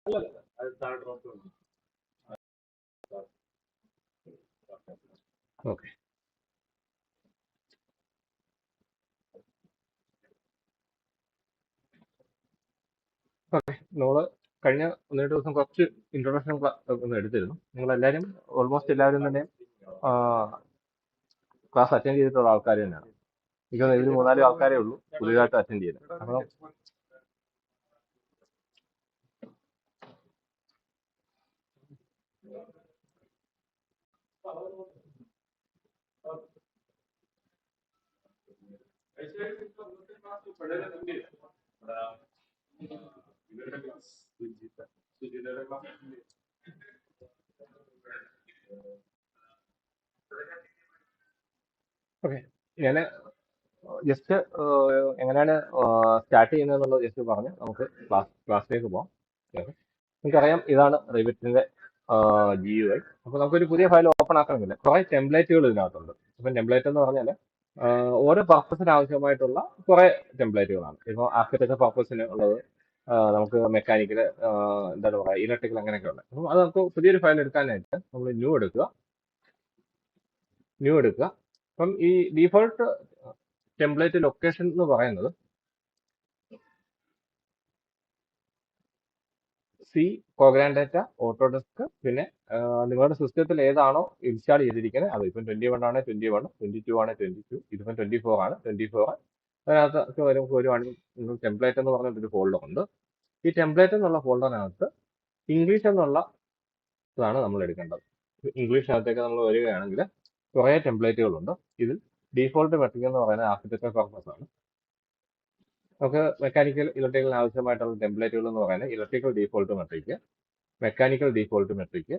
Okay okay നമ്മൾ കഴിഞ്ഞ ഒന്ന് രണ്ട് ദിവസം കുറച്ച് ഇൻട്രൊഡക്ഷൻ ഒന്ന് എടുത്തിരുന്നു. നിങ്ങളെല്ലാവരും ഓൾമോസ്റ്റ് എല്ലാവരും തന്നെ ക്ലാസ് അറ്റൻഡ് ചെയ്തിട്ടുള്ള ആൾക്കാർ തന്നെയാണ്. എനിക്ക് ഇതിൽ മൂന്നാല് ആൾക്കാരേ ഉള്ളൂ പുതിയതായിട്ട് അറ്റൻഡ് ചെയ്യുന്നത്. അപ്പോൾ ഓക്കെ, ഞാൻ ജസ്റ്റ് എങ്ങനെയാണ് സ്റ്റാർട്ട് ചെയ്യുന്നതെന്നുള്ളത് ജസ്റ്റ് പറഞ്ഞ് നമുക്ക് ക്ലാസ്സിലേക്ക് പോകാം. ഓക്കെ, നിങ്ങൾക്കറിയാം ഇതാണ് റിവിറ്റിന്റെ GUI. അപ്പോൾ നമുക്കൊരു പുതിയ ഫയൽ ഓപ്പൺ ആക്കണമെന്നില്ല, കുറേ ടെംപ്ലേറ്റുകൾ ഇതിനകത്തുണ്ട്. ഇപ്പം ടെംപ്ലേറ്റ് എന്ന് പറഞ്ഞാൽ ഓരോ പർപ്പസിന് ആവശ്യമായിട്ടുള്ള കുറേ ടെംപ്ലേറ്റുകളാണ്. ഇപ്പോൾ ആർക്കിടെക്ചർ പർപ്പസിന് ഉള്ളത്, നമുക്ക് മെക്കാനിക്കൽ, എന്താണ് പറയുക, ഇലക്ട്രിക്കൽ, അങ്ങനെയൊക്കെ ഉള്ളത്. അപ്പം അത് നമുക്ക് പുതിയൊരു ഫയൽ എടുക്കാനായിട്ട് നമ്മൾ ന്യൂ എടുക്കുക. അപ്പം ഈ ഡീഫോൾട്ട് ടെംപ്ലേറ്റ് ലൊക്കേഷൻ എന്ന് പറയുന്നത് സി, പ്രോഗ്രാം ഡാറ്റ, ഓട്ടോഡെസ്ക്, പിന്നെ നിങ്ങളുടെ സിസ്റ്റത്തിൽ ഏതാണോ ഇൻസ്റ്റാൾ ചെയ്തിരിക്കുന്നത് അത്. ഇപ്പം 21 ആണ് 21, 22 ആണ് 22, ഇതിപ്പം 24 ആണ് 24. അതിനകത്ത് വരുവാണെങ്കിൽ ടെംപ്ലേറ്റ് എന്ന് പറഞ്ഞിട്ടൊരു ഫോൾഡർ ഉണ്ട്. ഈ ടെംപ്ലേറ്റ് എന്നുള്ള ഫോൾഡറിനകത്ത് ഇംഗ്ലീഷ് എന്നുള്ള ഇതാണ് നമ്മൾ എടുക്കേണ്ടത്. ഇംഗ്ലീഷിനകത്തേക്ക് നമ്മൾ വരികയാണെങ്കിൽ കുറേ ടെംപ്ലേറ്റുകളുണ്ട്. ഇതിൽ ഡീഫോൾട്ട് മെട്രിക് എന്ന് പറയുന്നത് ആർക്കിടെക്ചർ പർപ്പസ് ആണ്. നമുക്ക് മെക്കാനിക്കൽ, ഇലക്ട്രിക്കലിന് ആവശ്യമായിട്ടുള്ള ടെംപ്ലേറ്റുകൾ എന്ന് പറയുന്നത് electrical default metric, mechanical default metric,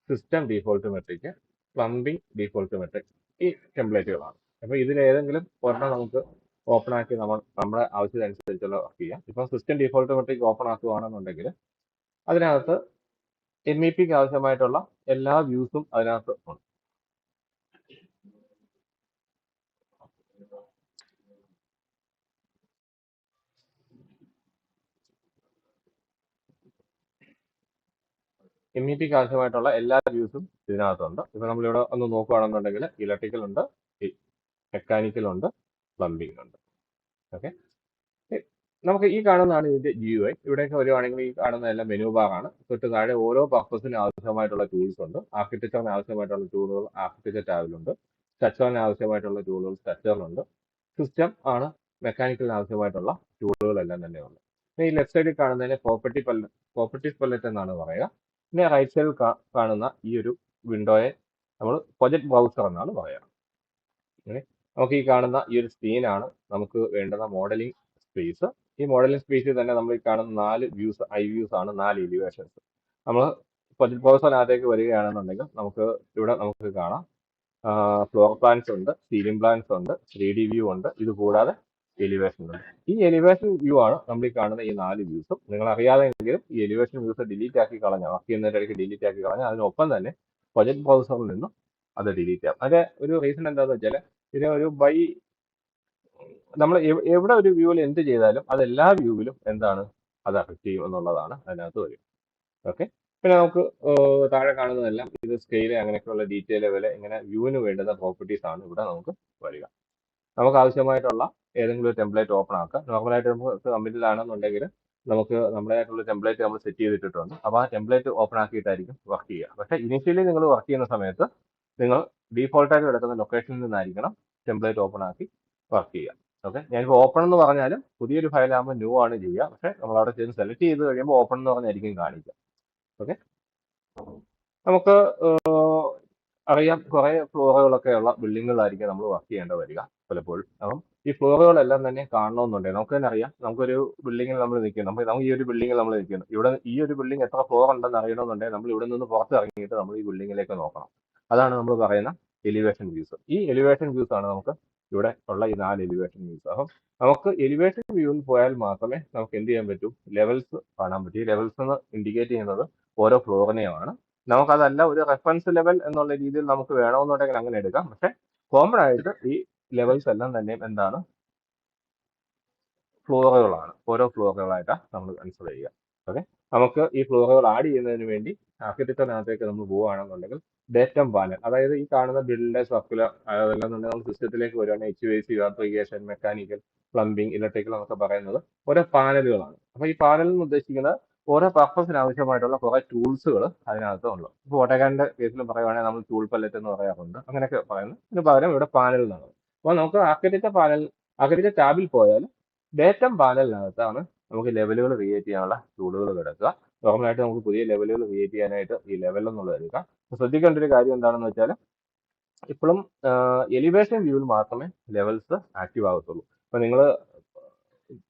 system default metric, plumbing default metric, ഈ ടെംപ്ലേറ്റുകളാണ്. അപ്പോൾ ഇതിലേതെങ്കിലും ഒരെണ്ണം നമുക്ക് ഓപ്പൺ ആക്കി നമ്മുടെ ആവശ്യത്തിനനുസരിച്ചുള്ള വർക്ക് ചെയ്യാം. ഇപ്പം സിസ്റ്റം ഡീഫോൾട്ട് മെട്രിക് ഓപ്പൺ ആക്കുകയാണെന്നുണ്ടെങ്കിൽ അതിനകത്ത് MEPക്ക് ആവശ്യമായിട്ടുള്ള എല്ലാ വ്യൂസും അതിനകത്ത് ഉണ്ട്. MEPക്ക് ആവശ്യമായിട്ടുള്ള എല്ലാ വ്യൂസും ഇതിനകത്തുണ്ട്. ഇപ്പൊ നമ്മളിവിടെ ഒന്ന് നോക്കുകയാണെന്നുണ്ടെങ്കിൽ ഇലക്ട്രിക്കൽ ഉണ്ട്, മെക്കാനിക്കൽ ഉണ്ട്, പ്ലംബിംഗ് ഉണ്ട്. ഓക്കെ, നമുക്ക് ഈ കാണുന്നതാണ് ഇതിന്റെ GUI. ഇവിടേക്ക് വരുവാണെങ്കിൽ ഈ കാണുന്ന എല്ലാം മെനു ബാർ ആണ്. തൊട്ട് താഴെ ഓരോ പർപ്പസിന് ആവശ്യമായിട്ടുള്ള ടൂൾസ് ഉണ്ട്. ആർക്കിടെക്ചറിന് ആവശ്യമായിട്ടുള്ള ടൂളുകൾ ആർക്കിടെക്ചർ ടാബിലുണ്ട്. സ്ട്രക്ചറിന് ആവശ്യമായിട്ടുള്ള ടൂളുകൾ സ്ട്രക്ചറിലുണ്ട്. സിസ്റ്റം ആണ് മെക്കാനിക്കലിന് ആവശ്യമായിട്ടുള്ള ടൂളുകളെല്ലാം തന്നെ ഉണ്ട്. ഈ ലെഫ്റ്റ് സൈഡിൽ കാണുന്നതിനെ പ്രോപ്പർട്ടീസ് പല്ലറ്റ് എന്നാണ് പറയുക. പിന്നെ റൈറ്റ് സൈഡിൽ കാണുന്ന ഈ ഒരു വിൻഡോയെ നമ്മൾ പ്രൊജക്ട് ബ്രൗസർ എന്നാണ് പറയുക. നമുക്ക് ഈ കാണുന്ന ഈ ഒരു സ്ക്രീനാണ് നമുക്ക് വേണ്ടുന്ന മോഡലിംഗ് സ്പേസ്. ഈ മോഡലിംഗ് സ്പേസിൽ തന്നെ നമ്മൾ ഈ കാണുന്ന 4 വ്യൂസ്, വ്യൂസ് ആണ്, 4 എലിവേഷൻസ്. നമ്മൾ പ്രൊജക്ട് ബ്രൗസറിനകത്തേക്ക് വരികയാണെന്നുണ്ടെങ്കിൽ ഇവിടെ നമുക്ക് കാണാം ഫ്ലോർ പ്ലാൻസ് ഉണ്ട്, സീലിംഗ് പ്ലാൻസ് ഉണ്ട്, 3D വ്യൂ ഉണ്ട്, ഇത് കൂടാതെ എലിവേഷൻ ഉണ്ട്. ഈ എലിവേഷൻ വ്യൂ ആണ് നമ്മൾ ഈ കാണുന്ന ഈ 4 വ്യൂസും. നിങ്ങൾ അറിയാതെങ്കിലും ഈ എലിവേഷൻ വ്യൂസ് ഡിലീറ്റ് ആക്കി കളഞ്ഞാൽ, വർക്ക് ചെയ്യുന്നതിനിടയ്ക്ക് ഡിലീറ്റ് ആക്കി കളഞ്ഞാൽ അതിനൊപ്പം തന്നെ പ്രൊജക്ട് ബ്രൗസറിൽ നിന്നും അത് ഡിലീറ്റ് ചെയ്യാം. അതിന്റെ ഒരു റീസൺ എന്താണെന്ന് വെച്ചാൽ ഇത് ഒരു നമ്മൾ എവിടെ ഒരു വ്യൂവിൽ എന്ത് ചെയ്താലും അത് എല്ലാ വ്യൂവിലും എന്താണ് അത് അഫക്ട് ചെയ്യും എന്നുള്ളതാണ് അതിനകത്ത് വരും. ഓക്കെ, പിന്നെ നമുക്ക് താഴെ കാണുന്നതെല്ലാം ഇത് സ്കെയിൽ, അങ്ങനെയൊക്കെയുള്ള ഡീറ്റെയിൽ ലെവൽ, ഇങ്ങനെ വ്യൂവിന് വേണ്ടുന്ന പ്രോപ്പർട്ടീസ് ആണ് ഇവിടെ നമുക്ക് വരിക. നമുക്ക് ആവശ്യമായിട്ടുള്ള ഏതെങ്കിലും ഒരു ടെംപ്ലേറ്റ് ഓപ്പൺ ആക്കാം. നോർമലായിട്ട് നമുക്ക് കമ്പ്യൂട്ടറിലാണെന്നുണ്ടെങ്കിൽ നമുക്ക് നമ്മുടേതായിട്ടുള്ള ടെംപ്ലേറ്റ് നമ്മൾ സെറ്റ് ചെയ്തിട്ടുണ്ട്. അപ്പോൾ ആ ടെംപ്ലേറ്റ് ഓപ്പൺ ആക്കിയിട്ടായിരിക്കും വർക്ക് ചെയ്യുക. പക്ഷേ ഇനീഷ്യലി നിങ്ങൾ വർക്ക് ചെയ്യുന്ന സമയത്ത് നിങ്ങൾ ഡീഫോൾട്ടായിട്ട് കിടക്കുന്ന ലൊക്കേഷനിൽ നിന്നായിരിക്കണം ടെംപ്ലേറ്റ് ഓപ്പൺ ആക്കി വർക്ക് ചെയ്യുക. ഓക്കെ, ഞാനിപ്പോൾ ഓപ്പൺ എന്ന് പറഞ്ഞാലും പുതിയൊരു ഫയലാകുമ്പോൾ ന്യൂ ആണ് ചെയ്യുക. പക്ഷേ നമ്മൾ അവിടെ ചെന്ന് സെലക്ട് ചെയ്ത് കഴിയുമ്പോൾ ഓപ്പൺ എന്ന് പറഞ്ഞായിരിക്കും കാണിക്കുക. ഓക്കെ, നമുക്ക് അറിയാം കുറേ ഫ്ലോറുകളൊക്കെ ഉള്ള ബിൽഡിങ്ങുകളായിരിക്കും നമ്മൾ വർക്ക് ചെയ്യേണ്ടി വരിക പലപ്പോഴും. അപ്പം ഈ ഫ്ലോറുകളെല്ലാം തന്നെ കാണണമെന്നുണ്ടെങ്കിൽ നമുക്ക് തന്നെ അറിയാം, നമുക്കൊരു ബിൽഡിങ്ങിൽ നമ്മൾ നിൽക്കുന്നു, നമുക്ക് ഈ ഒരു ബിൽഡിങ്ങിൽ നമ്മൾ നിൽക്കുന്നു, ഇവിടെ ഈ ഒരു ബിൽഡിംഗ് എത്ര ഫ്ലോർ ഉണ്ടെന്ന് അറിയണമെന്നുണ്ടെങ്കിൽ നമ്മൾ ഇവിടെ നിന്ന് പുറത്ത് ഇറങ്ങിയിട്ട് നമ്മൾ ഈ ബിൽഡിങ്ങിലേക്ക് നോക്കണം. അതാണ് നമ്മൾ പറയുന്ന എലിവേഷൻ വ്യൂസ്. ഈ എലിവേഷൻ വ്യൂസ് ആണ് നമുക്ക് ഇവിടെ ഉള്ള ഈ 4 എലിവേഷൻ വ്യൂസ്. അപ്പം നമുക്ക് എലിവേഷൻ വ്യൂവിൽ പോയാൽ മാത്രമേ നമുക്ക് എന്ത് ചെയ്യാൻ പറ്റൂ, ലെവൽസ് കാണാൻ പറ്റൂ. ഈ ലെവൽസ് എന്ന് ഇൻഡിക്കേറ്റ് ചെയ്യുന്നത് ഓരോ ഫ്ലോറിനെയാണ്. നമുക്കതല്ല ഒരു റെഫറൻസ് ലെവൽ എന്നുള്ള രീതിയിൽ നമുക്ക് വേണമെന്നുണ്ടെങ്കിൽ അങ്ങനെ എടുക്കാം. പക്ഷെ കോമൺ ആയിട്ട് ഈ ലെവൽസ് എല്ലാം തന്നെ എന്താണ്, ഫ്ലോറുകളാണ്. ഓരോ ഫ്ലോറുകളായിട്ടാണ് നമ്മൾ കൺസിഡർ ചെയ്യുക. ഓക്കെ, നമുക്ക് ഈ ഫ്ലോറുകൾ ആഡ് ചെയ്യുന്നതിന് വേണ്ടി ആർക്കിടെക്ചറിനകത്തേക്ക് നമ്മൾ പോവുകയാണെന്നുണ്ടെങ്കിൽ ഡേറ്റം പാനൽ, അതായത് ഈ കാണുന്ന ബിൽഡിന്റെ സർക്കുലർ, അതല്ലെന്നുണ്ടെങ്കിൽ നമ്മൾ സിസ്റ്റത്തിലേക്ക് വരുവാണെങ്കിൽ HVAC, irrigation, mechanical, plumbing, electrical എന്നൊക്കെ പറയുന്നത് ഓരോ പാനലുകളാണ്. അപ്പൊ ഈ പാനലിൽ നിന്ന് ഉദ്ദേശിക്കുന്നത് ഓരോ പർപ്പസിന് ആവശ്യമായിട്ടുള്ള കുറെ ടൂൾസുകൾ അതിനകത്ത് ഉണ്ട്. ഇപ്പോൾ ഓട്ടോകാഡിന്റെ കേസിൽ പറയുവാണെങ്കിൽ നമ്മൾ ടൂൾ പല്ലറ്റ് എന്ന് പറയാറുണ്ട്, അങ്ങനെയൊക്കെ പറയുന്നത്. ഇതിന് പകരം ഇവിടെ പാനൽ എന്നാണ്. അപ്പോൾ നമുക്ക് ആർക്കിടെക്ചർ ടാബിൽ പോയാൽ ഡേറ്റം പാനലിനകത്താണ് നമുക്ക് ലെവലുകൾ ക്രിയേറ്റ് ചെയ്യാനുള്ള ടൂളുകൾ കിടക്കുക. നോർമലായിട്ട് നമുക്ക് പുതിയ ലെവലുകൾ ക്രിയേറ്റ് ചെയ്യാനായിട്ട് ഈ ലെവൽ എന്നുള്ളത് എടുക്കാം. ശ്രദ്ധിക്കേണ്ട ഒരു കാര്യം എന്താണെന്ന് വെച്ചാൽ ഇപ്പോഴും എലിവേഷൻ വ്യൂവിൽ മാത്രമേ ലെവൽസ് ആക്റ്റീവ് ആകത്തുള്ളൂ. അപ്പൊ നിങ്ങൾ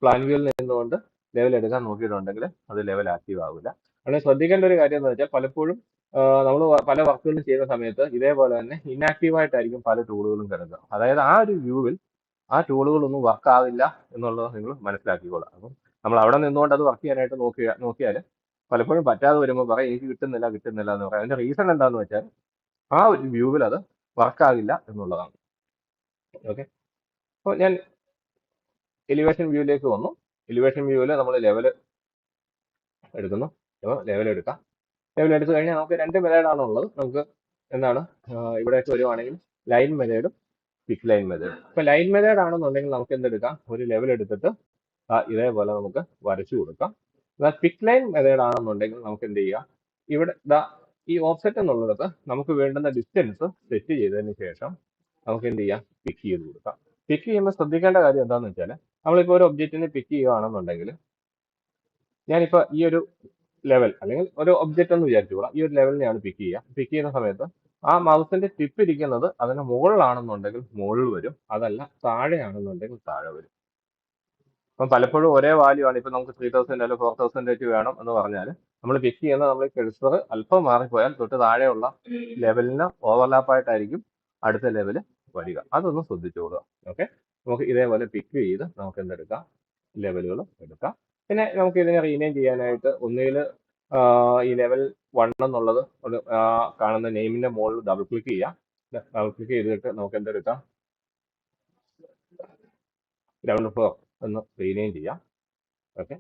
പ്ലാൻ വ്യൂവിൽ നിന്നുകൊണ്ട് ലെവൽ എടുക്കാൻ നോക്കിയിട്ടുണ്ടെങ്കിൽ അത് ലെവൽ ആക്റ്റീവ് ആവില്ല. അങ്ങനെ ശ്രദ്ധിക്കേണ്ട ഒരു കാര്യം എന്ന് വെച്ചാൽ പലപ്പോഴും നമ്മൾ പല വർക്കുകളും ചെയ്യുന്ന സമയത്ത് ഇതേപോലെ തന്നെ ഇനാക്റ്റീവ് ആയിട്ടായിരിക്കും പല ടൂളുകളും കിടക്കുക. അതായത് ആ ഒരു വ്യൂവിൽ ആ ടൂളുകളൊന്നും വർക്ക് ആവില്ല എന്നുള്ളത് നിങ്ങൾ മനസ്സിലാക്കിക്കോളാം. അപ്പം നമ്മൾ അവിടെ നിന്നുകൊണ്ട് അത് വർക്ക് ചെയ്യാനായിട്ട് നോക്കിയാൽ പലപ്പോഴും പറ്റാതെ വരുമ്പോൾ പറയും എനിക്ക് കിട്ടുന്നില്ല എന്ന് പറയാം. അതിന്റെ റീസൺ എന്താന്ന് വെച്ചാൽ ആ ഒരു വ്യൂവിൽ അത് വർക്കാകില്ല എന്നുള്ളതാണ്. ഓക്കെ, അപ്പോൾ ഞാൻ എലിവേഷൻ വ്യൂവിലേക്ക് വന്നു. എലിവേഷൻ വ്യൂവിൽ നമ്മൾ ലെവൽ എടുക്കുന്നു. ലെവൽ എടുക്കാം. ലെവൽ എടുത്തു കഴിഞ്ഞാൽ നമുക്ക് രണ്ട് മെത്തേഡാണ് ഉള്ളത്. നമുക്ക് എന്താണ് ഇവിടേക്ക് വരുവാണെങ്കിൽ ലൈൻ മെത്തേഡും പിക്ക് ലൈൻ മെത്തേഡ്. ഇപ്പൊ ലൈൻ മെത്തേഡ് ആണെന്നുണ്ടെങ്കിൽ നമുക്ക് എന്തെടുക്കാം, ഒരു ലെവൽ എടുത്തിട്ട് ഇതേപോലെ നമുക്ക് വരച്ചു കൊടുക്കാം. എന്നാൽ പിക്ക് ലൈൻ മെത്തേഡ് ആണെന്നുണ്ടെങ്കിൽ നമുക്ക് എന്ത് ചെയ്യാം, ഇവിടെ ഈ ഓഫ്സെറ്റ് എന്നുള്ളത് നമുക്ക് വേണ്ടുന്ന ഡിസ്റ്റൻസ് സെറ്റ് ചെയ്തതിന് ശേഷം നമുക്ക് എന്ത് ചെയ്യാം, പിക്ക് ചെയ്ത് കൊടുക്കാം. പിക്ക് ചെയ്യുമ്പോൾ ശ്രദ്ധിക്കേണ്ട കാര്യം എന്താണെന്ന് വെച്ചാൽ നമ്മളിപ്പോൾ ഒരു ഒബ്ജക്റ്റിനെ പിക്ക് ചെയ്യുകയാണെന്നുണ്ടെങ്കിൽ ഞാനിപ്പോ ഈ ഒരു ലെവൽ അല്ലെങ്കിൽ ഒരു ഒബ്ജക്റ്റ് എന്ന് വിചാരിച്ചുകൂടാം, ഈ ഒരു ലെവലിനെയാണ് പിക്ക് ചെയ്യുക. പിക്ക് ചെയ്യുന്ന സമയത്ത് ആ മൗസിന്റെ ടിപ്പ് ഇരിക്കുന്നത് അതിന് മുകളിലാണെന്നുണ്ടെങ്കിൽ മുകളിൽ വരും, അതല്ല താഴെയാണെന്നുണ്ടെങ്കിൽ താഴെ വരും. അപ്പം പലപ്പോഴും ഒരേ വാല്യൂ ആണ്. ഇപ്പൊ നമുക്ക് 3000 അല്ലെങ്കിൽ 4000 വേണം എന്ന് പറഞ്ഞാൽ നമ്മൾ പിക്ക് ചെയ്യുന്ന നമ്മൾ കഴ്സർ അല്പം മാറിപ്പോയാൽ തൊട്ട് താഴെയുള്ള ലെവലിന് ഓവർലാപ്പായിട്ടായിരിക്കും അടുത്ത ലെവല് വരിക. അതൊന്ന് ശ്രദ്ധിച്ചോളുക. ഓക്കെ, നമുക്ക് ഇതേപോലെ പിക്ക് ചെയ്ത് നമുക്ക് എന്തെടുക്കാം, ലെവലുകൾ എടുക്കാം. പിന്നെ നമുക്ക് ഇതിനെ റീനെയിം ചെയ്യാനായിട്ട് ഒന്നുകിൽ ഈ ലെവൽ 1 എന്നുള്ളത് കാണുന്ന നെയിമിന്റെ മുകളിൽ ഡബിൾ ക്ലിക്ക് ചെയ്യാം. ഡബിൾ ക്ലിക്ക് ചെയ്തിട്ട് നമുക്ക് എന്തെടുക്കാം, ഗ്രൗണ്ട് ഫ്ലോർ എന്ന് റീനെയിം ചെയ്യാം. Okay,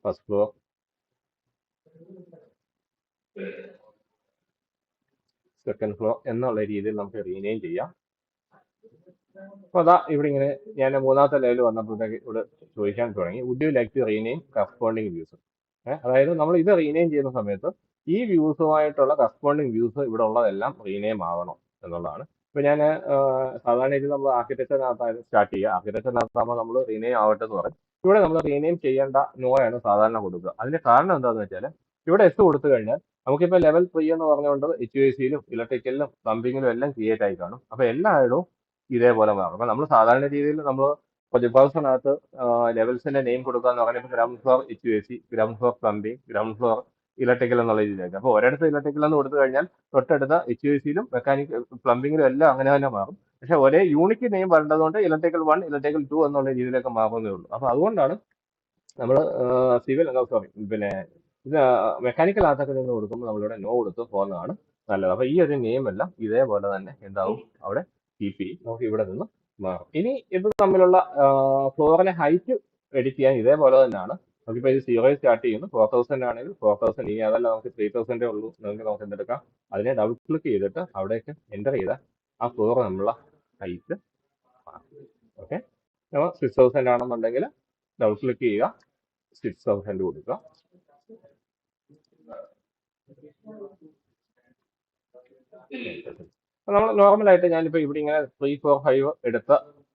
first floor, second floor എന്നുള്ള രീതിയിൽ നമുക്ക് റീനെയിം ചെയ്യാം. അപ്പൊ അതാ ഇവിടെ ഇങ്ങനെ ഞാൻ മൂന്നാമത്തെ ലെവൽ വന്നപ്പോഴത്തേക്ക് ഇവിടെ ചോദിക്കാൻ തുടങ്ങി, would you like to rename corresponding views. അതായത് നമ്മൾ ഇത് റീനെയിം ചെയ്യുന്ന സമയത്ത് ഈ വ്യൂസുമായിട്ടുള്ള കറസ്പോണ്ടിങ് വ്യൂസ് ഇവിടെ ഉള്ളതെല്ലാം റീനെയിം ആവണം എന്നുള്ളതാണ്. ഇപ്പൊ ഞാൻ സാധാരണ രീതിയിൽ നമ്മൾ ആർക്കിടെക്ചറിനകത്താണ് സ്റ്റാർട്ട് ചെയ്യുക. ആർക്കിടെക്ചറിനകത്താകുമ്പോൾ നമ്മൾ റീനെയിം ആവട്ടെ എന്ന് പറയും. ഇവിടെ നമ്മൾ റീനെയിം ചെയ്യേണ്ട നോയാണ് സാധാരണ കൊടുക്കുക. അതിന്റെ കാരണം എന്താണെന്ന് വെച്ചാൽ ഇവിടെ എസ് കൊടുത്തു കഴിഞ്ഞാൽ നമുക്കിപ്പോൾ ലെവൽ 3 എന്ന് പറഞ്ഞുകൊണ്ട് HVAC-യിലും ഇലക്ട്രിക്കലിലും പ്ലംബിങ്ങിലും എല്ലാം ക്രിയേറ്റ് ആയി കാണും. അപ്പൊ എല്ലായിടവും ഇതേപോലെ മാറും. അപ്പൊ നമ്മൾ സാധാരണ രീതിയിൽ നമ്മൾ പ്രൊജക്ട് ഹൗസിനകത്ത് ലെവൽസിന്റെ നെയിം കൊടുക്കുക എന്ന് പറഞ്ഞാൽ ground floor HVAC, ground floor plumbing, ground floor electrical എന്നുള്ള രീതിയിലേക്ക്. അപ്പോൾ ഒരിടത്ത് ഇലക്ട്രിക്കൽ എന്ന് കൊടുത്തു കഴിഞ്ഞാൽ തൊട്ടടുത്ത HVAC-യിലും മെക്കാനിക്കൽ പ്ലംബിങ്ങിലും എല്ലാം അങ്ങനെ തന്നെ മാറും. പക്ഷെ ഒരേ യൂണിറ്റ് നെയിം വരേണ്ടതുകൊണ്ട് ഇലക്ട്രിക്കൽ 1, ഇലക്ട്രിക്കൽ 2 എന്നുള്ള രീതിയിലേക്ക് മാറുന്നേ ഉള്ളൂ. അപ്പൊ അതുകൊണ്ടാണ് നമ്മൾ സിവിൽ പിന്നെ ഇത് മെക്കാനിക്കൽ ആർട്ടൊക്കെ നിന്ന് കൊടുക്കുമ്പോൾ നമ്മളിവിടെ നോ കൊടുത്ത് പോകുന്നതാണ് നല്ലത്. അപ്പൊ ഈ ഒരു നെയിം എല്ലാം ഇതേപോലെ തന്നെ എന്താവും അവിടെ കീപ്പ് ചെയ്യും. നമുക്ക് ഇവിടെ നിന്ന് മാറും. ഇനി ഇത് തമ്മിലുള്ള ഫ്ലോറിലെ ഹൈറ്റ് എഡിറ്റ് ചെയ്യാൻ ഇതേപോലെ തന്നെയാണ്. നമുക്കിപ്പോൾ ഇത് 0 സ്റ്റാർട്ട് ചെയ്യുന്നു, 4000 ആണെങ്കിൽ 4000, ഇനി അതല്ല നമുക്ക് 3000 ഉള്ളൂ എന്നെങ്കിൽ നമുക്ക് എന്തെടുക്കാം, അതിനെ ഡബിൾ ക്ലിക്ക് ചെയ്തിട്ട് അവിടേക്ക് എൻ്റർ ചെയ്താൽ ആ ഫ്ലോർ നമ്മളുള്ള ഹൈറ്റ് മാറും. ഓക്കെ, 6000 ആണെന്നുണ്ടെങ്കിൽ ഡബിൾ ക്ലിക്ക് ചെയ്യുക, 6000 കൊടുക്കുക. നമ്മൾ നോർമലായിട്ട് ഞാനിപ്പോൾ ഇവിടെ ഇങ്ങനെ 3, 4, 5 എടുത്ത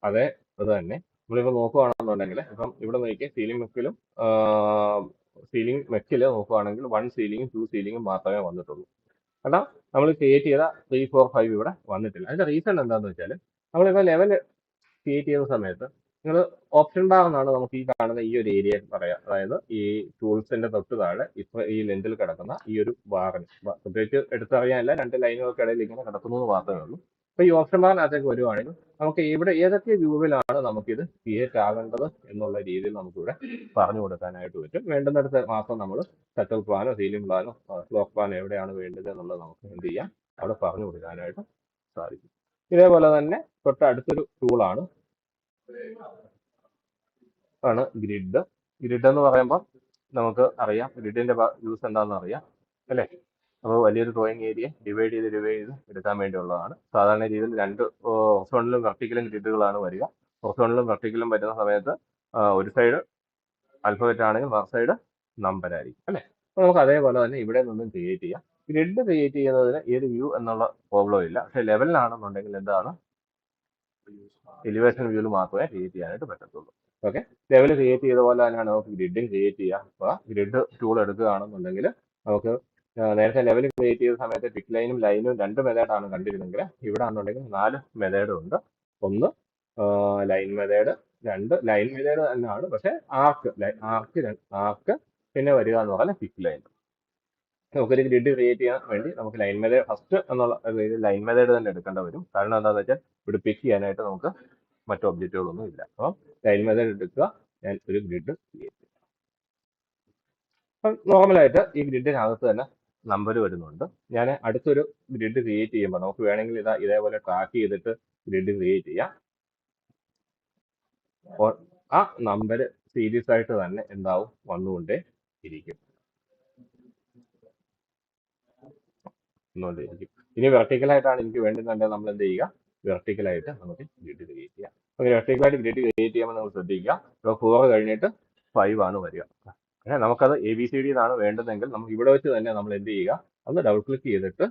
അതേ ഇത് തന്നെ നമ്മളിപ്പോൾ നോക്കുകയാണെന്നുണ്ടെങ്കിൽ ഇപ്പം ഇവിടെ നോക്കി സീലിംഗ് മെക്കിൽ നോക്കുകയാണെങ്കിൽ 1 സീലിംഗും 2 സീലിംഗും മാത്രമേ വന്നിട്ടുള്ളൂ. കാരണം നമ്മൾ ക്രിയേറ്റ് ചെയ്ത 3, 4, 5 ഇവിടെ വന്നിട്ടില്ല. അതിന്റെ റീസൺ എന്താണെന്ന് വെച്ചാൽ നമ്മളിപ്പോൾ ലെവൽ ക്രിയേറ്റ് ചെയ്യുന്ന സമയത്ത് നിങ്ങൾ ഓപ്ഷൻ ബാർ എന്നാണ് നമുക്ക് ഈ കാണുന്ന ഈ ഒരു ഏരിയ പറയാം. അതായത് ഈ ടൂൾസിന്റെ തൊട്ട് താഴെ ഇപ്പൊ ഈ ലെൻസിൽ കിടക്കുന്ന ഈ ഒരു ബാറിന് പ്രത്യേകിച്ച് എടുത്തറിയാനല്ല, 2 ലൈനുകൾക്കിടയിൽ ഇങ്ങനെ കിടക്കുന്നത് മാത്രമേ ഉള്ളൂ. അപ്പൊ ഈ ഓപ്ഷൻ ബാറിനകത്തേക്ക് വരുവാണെങ്കിൽ നമുക്ക് ഇവിടെ ഏതൊക്കെ വ്യൂവിലാണ് നമുക്കിത് ക്രിയേറ്റ് ആകേണ്ടത് എന്നുള്ള രീതിയിൽ നമുക്കിവിടെ പറഞ്ഞു കൊടുക്കാനായിട്ട് പറ്റും. വേണ്ടുന്നിടത്ത് മാത്രം നമ്മൾ സെറ്റൽ പ്ലാനോ സീലിംഗ് പ്ലാനോ ഫ്ലോർ പ്ലാനോ എവിടെയാണ് വേണ്ടത് എന്നുള്ളത് നമുക്ക് എന്ത് ചെയ്യാം, അവിടെ പറഞ്ഞു കൊടുക്കാനായിട്ട് സാധിക്കും. ഇതേപോലെ തന്നെ തൊട്ടടുത്തൊരു ടൂളാണ് ഗ്രിഡ്. ഗ്രിഡ് എന്ന് പറയുമ്പോൾ നമുക്ക് അറിയാം ഗ്രിഡിന്റെ യൂസ് എന്താണെന്ന് അറിയാം അല്ലേ. അപ്പോൾ വലിയൊരു ഡ്രോയിങ് ഏരിയ ഡിവൈഡ് ചെയ്ത് എടുക്കാൻ വേണ്ടിയുള്ളതാണ്. സാധാരണ രീതിയിൽ രണ്ട് ഹൊറിസോണ്ടലും വെർട്ടിക്കലും ഗ്രിഡുകളാണ് വരിക. ഹൊറിസോണ്ടലും വെർട്ടിക്കലും വരുന്ന സമയത്ത് ഒരു സൈഡ് ആൽഫബറ്റ് ആണെങ്കിൽ മറു സൈഡ് നമ്പർ ആയിരിക്കും അല്ലേ. അപ്പോൾ നമുക്ക് അതേപോലെ തന്നെ ഇവിടെ നിന്നും ക്രിയേറ്റ് ചെയ്യാം. ഗ്രിഡ് ക്രിയേറ്റ് ചെയ്യുന്നതിന് ഏത് വ്യൂ എന്നുള്ള പ്രോബ്ലം ഇല്ല. പക്ഷെ ലെവലിലാണെന്നുണ്ടെങ്കിൽ എന്താണ് എലിവേഷൻ വ്യൂവിൽ മാത്രമേ ക്രിയേറ്റ് ചെയ്യാനായിട്ട് പറ്റത്തുള്ളൂ. ഓക്കെ, ലെവൽ ക്രിയേറ്റ് ചെയ്ത പോലെ തന്നെയാണ് നമുക്ക് ഗ്രിഡും ക്രിയേറ്റ് ചെയ്യാം. അപ്പോൾ ഗ്രിഡ് ടൂൾ എടുക്കുകയാണെന്നുണ്ടെങ്കിൽ നമുക്ക് നേരത്തെ ലെവൽ ക്രിയേറ്റ് ചെയ്ത സമയത്ത് പിക് ലൈനും ലൈനും രണ്ട് മെത്തേഡാണ് കണ്ടിരുന്നെങ്കിൽ ഇവിടെ ആണെന്നുണ്ടെങ്കിൽ 4 മെത്തേഡ് ഉണ്ട്. ഒന്ന് ലൈൻ മെത്തേഡ്, രണ്ട് ലൈൻ മെത്തേഡ് തന്നെയാണ് പക്ഷെ ആർക്ക് പിന്നെ വരിക എന്ന് പറഞ്ഞാൽ പിക് ലൈൻ. നമുക്കൊരു ഗ്രിഡ് ക്രിയേറ്റ് ചെയ്യാൻ വേണ്ടി നമുക്ക് ലൈൻ മെത്തേഡ് ഫസ്റ്റ് എന്നുള്ള ലൈൻ മെത്തേഡ് തന്നെ എടുക്കേണ്ട വരും. കാരണം എന്താണെന്ന് വെച്ചാൽ ഇവിടെ പിക്ക് ചെയ്യാനായിട്ട് നമുക്ക് മറ്റു ഒബ്ജക്റ്റുകളൊന്നും ഇല്ല. അപ്പം ലൈൻ മെത്തേഡ് എടുക്കുക, ഞാൻ ഒരു ഗ്രിഡ് ക്രിയേറ്റ് ചെയ്യാം. അപ്പം നോർമലായിട്ട് ഈ ഗ്രിഡിനകത്ത് തന്നെ നമ്പർ വരുന്നുണ്ട്. ഞാൻ അടുത്തൊരു ഗ്രിഡ് ക്രിയേറ്റ് ചെയ്യുമ്പോൾ നമുക്ക് വേണമെങ്കിൽ ഇതേപോലെ ട്രാക്ക് ചെയ്തിട്ട് ഗ്രിഡ് ക്രിയേറ്റ് ചെയ്യാം. ആ നമ്പർ സീരീസ് ആയിട്ട് തന്നെ എന്താവും വന്നുകൊണ്ടേ ഇരിക്കും. ഇനി വെർട്ടിക്കലായിട്ടാണ് എനിക്ക് വേണ്ടുന്നുണ്ടെങ്കിൽ നമ്മൾ എന്ത് ചെയ്യുക, വെർട്ടിക്കലായിട്ട് നമുക്ക് ഗ്രിഡ് ക്രിയേറ്റ് ചെയ്യാം. അങ്ങനെ വെർട്ടിക്കലായിട്ട് ഗ്രിഡ് ക്രിയേറ്റ് ചെയ്യുമ്പോൾ നമ്മൾ ശ്രദ്ധിക്കുക, ഇപ്പോൾ 4 കഴിഞ്ഞിട്ട് 5 ആണ് വരിക. പക്ഷേ നമുക്കത് ABCD എന്നാണ് വേണ്ടതെങ്കിൽ നമുക്ക് ഇവിടെ വെച്ച് തന്നെ നമ്മൾ എന്ത് ചെയ്യുക, ഒന്ന് ഡബിൾ ക്ലിക്ക് ചെയ്തിട്ട്